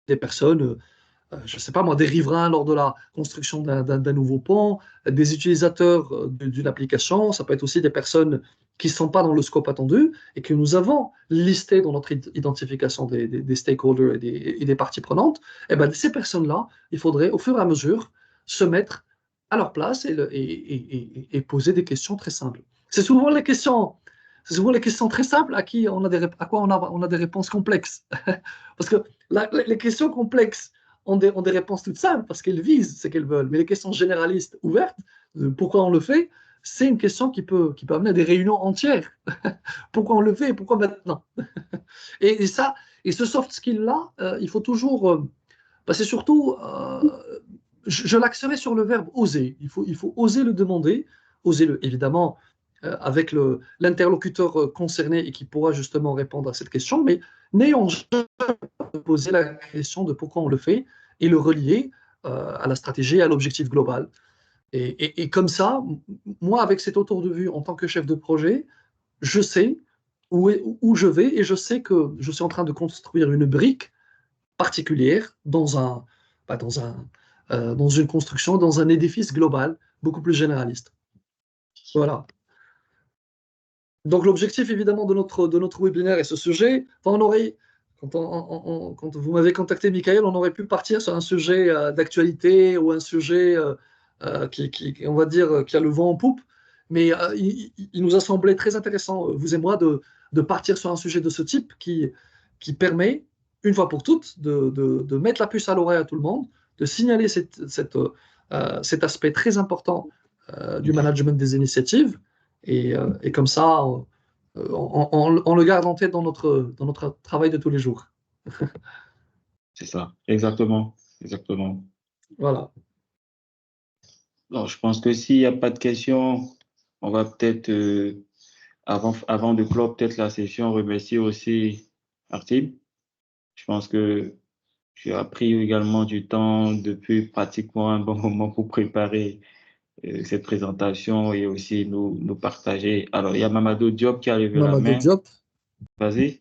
des personnes, je ne sais pas moi, des riverains lors de la construction d'un nouveau pont, des utilisateurs d'une application, ça peut être aussi des personnes qui ne sont pas dans le scope attendu et que nous avons listé dans notre identification des stakeholders et des parties prenantes. Et bien, ces personnes-là, il faudrait au fur et à mesure se mettre à leur place et poser des questions très simples. C'est souvent les questions, c'est souvent les questions très simples à quoi on a des réponses complexes. Parce que les questions complexes ont des réponses toutes simples parce qu'elles visent ce qu'elles veulent. Mais les questions généralistes ouvertes, de pourquoi on le fait, c'est une question qui peut amener à des réunions entières. Pourquoi on le fait et pourquoi maintenant? et, et ça, et ce soft skill-là, il faut toujours. C'est surtout. Je l'axerai sur le verbe oser. Il faut oser le demander, oser le, évidemment, avec l'interlocuteur concerné et qui pourra justement répondre à cette question, mais n'ayons jamais poser la question de pourquoi on le fait et le relier à la stratégie et à l'objectif global. Et comme ça, moi, avec cet autour de vue en tant que chef de projet, je sais où je vais et je sais que je suis en train de construire une brique particulière dans une construction, dans un édifice global, beaucoup plus généraliste. Voilà. Donc l'objectif évidemment de notre webinaire et ce sujet, enfin, quand vous m'avez contacté, Michael, on aurait pu partir sur un sujet d'actualité ou un sujet on va dire, qui a le vent en poupe, mais il nous a semblé très intéressant, vous et moi, de partir sur un sujet de ce type qui permet, une fois pour toutes, de mettre la puce à l'oreille à tout le monde, de signaler cet aspect très important du management des initiatives et comme ça, on le garde en tête dans notre travail de tous les jours. C'est ça, exactement, exactement. Voilà. Donc, je pense que s'il n'y a pas de questions, on va peut-être, avant de clore peut-être la session, remercier aussi Artib. Je pense que tu as pris également du temps depuis pratiquement un bon moment pour préparer cette présentation et aussi nous partager. Alors, il y a Mamadou Diop qui a levé la Mamadou main. Diop. Vas-y.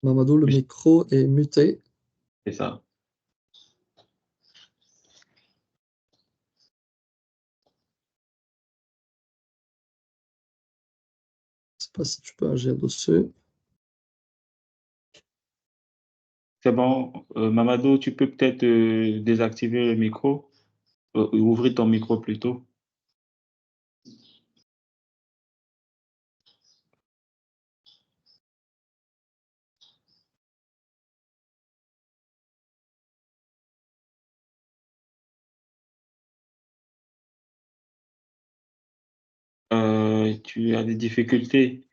Mamadou, le micro est muté. C'est ça. Je ne sais pas si tu peux agir dessus. C'est bon. Mamadou, tu peux peut-être désactiver le micro, ouvrir ton micro plutôt. Tu as des difficultés.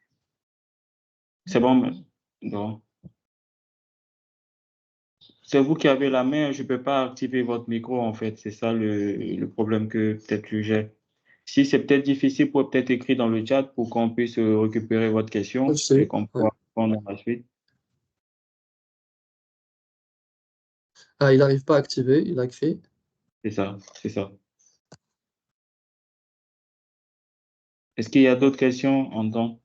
C'est bon. Non. c'est vous qui avez la main, je ne peux pas activer votre micro, en fait. C'est ça le problème que peut-être que j'ai. Si c'est peut-être difficile, vous pouvez peut-être écrire dans le chat pour qu'on puisse récupérer votre Je question et sais, qu'on ouais. pourra répondre à la suite. Ah, il n'arrive pas à activer, il a écrit. C'est ça, c'est ça. Est-ce qu'il y a d'autres questions en temps?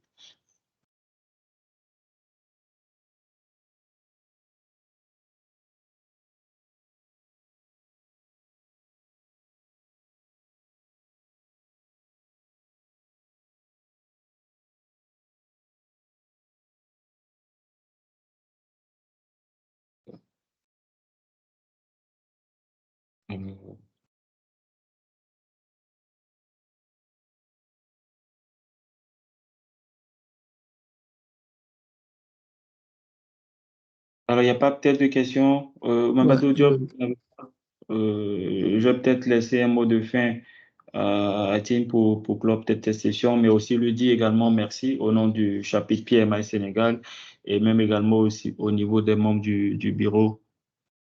Alors, il n'y a pas peut-être de questions. Ouais, Mamadou Diop, je vais peut-être laisser un mot de fin à Tim pour clore peut-être cette session, mais aussi lui dire également merci au nom du chapitre PMI Sénégal et même également aussi au niveau des membres du bureau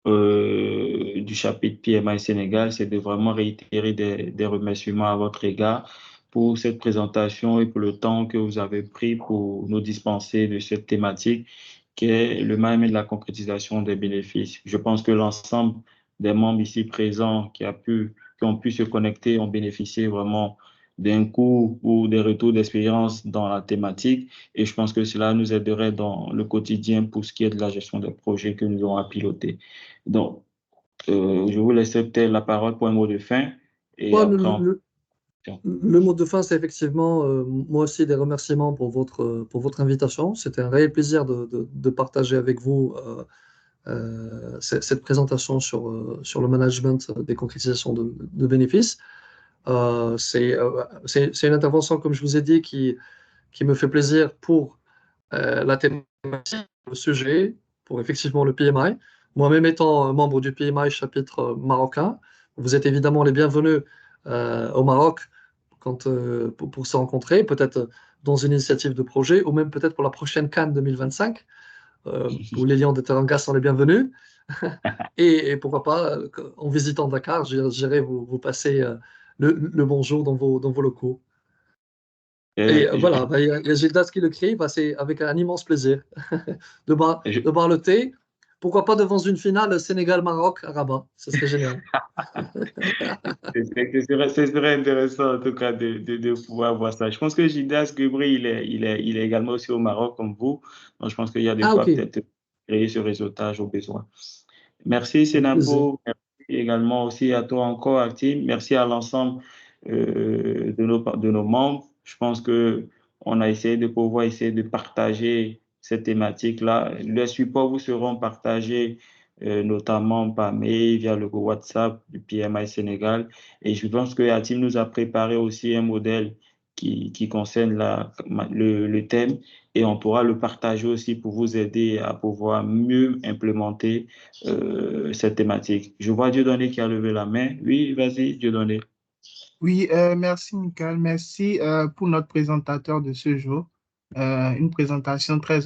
du chapitre PMI Sénégal, c'est de vraiment réitérer des remerciements à votre égard pour cette présentation et pour le temps que vous avez pris pour nous dispenser de cette thématique qui est le management de la concrétisation des bénéfices. Je pense que l'ensemble des membres ici présents qui ont pu se connecter ont bénéficié vraiment d'un cours ou des retours d'expérience dans la thématique et je pense que cela nous aiderait dans le quotidien pour ce qui est de la gestion des projets que nous aurons à piloter. Donc, je vous laisse peut-être la parole pour un mot de fin et ouais, après le mot de fin, c'est effectivement, moi aussi, des remerciements pour votre invitation. C'était un réel plaisir de partager avec vous cette présentation sur le management des concrétisations de bénéfices. C'est une intervention, comme je vous ai dit, qui me fait plaisir pour la thématique, le sujet, pour effectivement le PMI. Moi-même étant membre du PMI chapitre marocain, vous êtes évidemment les bienvenus au Maroc pour se rencontrer, peut-être dans une initiative de projet ou même peut-être pour la prochaine Cannes 2025, où les Lions de Teranga sont les bienvenus. Et pourquoi pas, en visitant Dakar, j'irai vous passer le bonjour dans vos locaux. Et je, voilà, bah, il y a Gildas qui le crie, bah, c'est avec un immense plaisir je, de boire le thé. Pourquoi pas devant une finale Sénégal-Maroc à Rabat, ce serait génial. ce serait intéressant en tout cas de pouvoir voir ça. Je pense que Gildas Gebri, il est également aussi au Maroc comme vous. Donc, je pense qu'il y a des Ah, quoi ok, peut-être créer ce réseautage au besoin. Merci avec plaisir. Sénapo, merci également aussi à toi encore, Actim. Merci à l'ensemble de nos membres. Je pense que on a essayé de pouvoir essayer de partager cette thématique-là. Les supports vous seront partagés notamment par mail, via le WhatsApp du PMI Sénégal. Et je pense que Actim nous a préparé aussi un modèle qui concerne le thème et on pourra le partager aussi pour vous aider à pouvoir mieux implémenter cette thématique. Je vois Dieudonné qui a levé la main. Oui, vas-y, Dieudonné. Oui, merci Michael, merci pour notre présentateur de ce jour. Une présentation très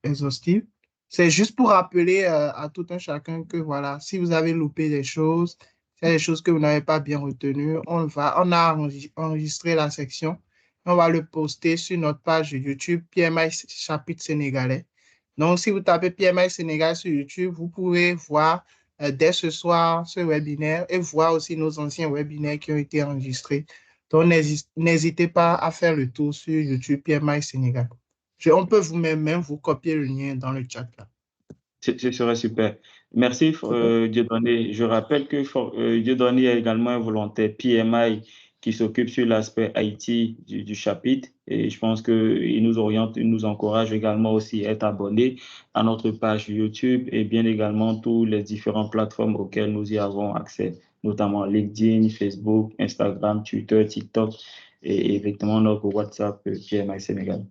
exhaustive. C'est juste pour rappeler à tout un chacun que voilà, si vous avez loupé des choses, s'il y a des choses que vous n'avez pas bien retenues, on a enregistré la section, on va le poster sur notre page YouTube PMI Chapitre Sénégalais. Donc, si vous tapez PMI Sénégal sur YouTube, vous pouvez voir dès ce soir ce webinaire et voir aussi nos anciens webinaires qui ont été enregistrés. Donc, n'hésitez pas à faire le tour sur YouTube PMI Sénégal. On peut même vous copier le lien dans le chat là. Ce serait super. Merci, Dieudonné. Je rappelle que Dieudonné est également un volontaire PMI qui s'occupe sur l'aspect IT du chapitre. Et je pense qu'il nous oriente, il nous encourage également aussi à être abonné à notre page YouTube et bien également toutes les différentes plateformes auxquelles nous y avons accès, notamment LinkedIn, Facebook, Instagram, Twitter, TikTok et effectivement notre WhatsApp PMI Sénégal.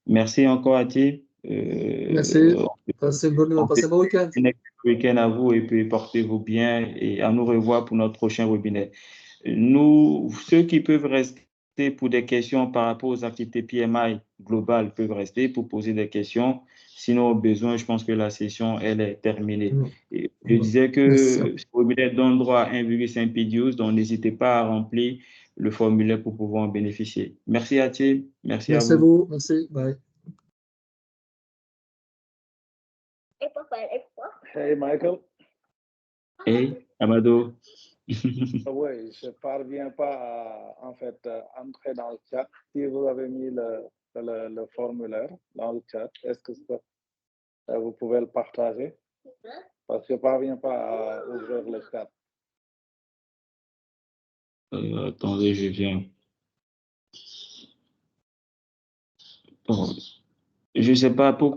Merci encore à ti. Merci. On Passez un bon week-end. un excellent week-end à vous et puis portez-vous bien et à nous revoir pour notre prochain webinaire. Nous, ceux qui peuvent rester pour des questions par rapport aux activités PMI globales peuvent rester pour poser des questions. Sinon, au besoin, je pense que la session, elle est terminée. Et je disais que Merci. ce formulaire donne droit à 1,5 PDUs, donc n'hésitez pas à remplir le formulaire pour pouvoir en bénéficier. Merci à Tim, merci à Merci à vous. vous. Merci. Bye. Hey Michael, Hey, Amado. oui, je parviens pas à en fait entrer dans le chat. Si vous avez mis le formulaire dans le chat, est-ce que vous pouvez le partager? Parce que je parviens pas à ouvrir le chat. Attendez, je viens. Bon, je sais pas pourquoi.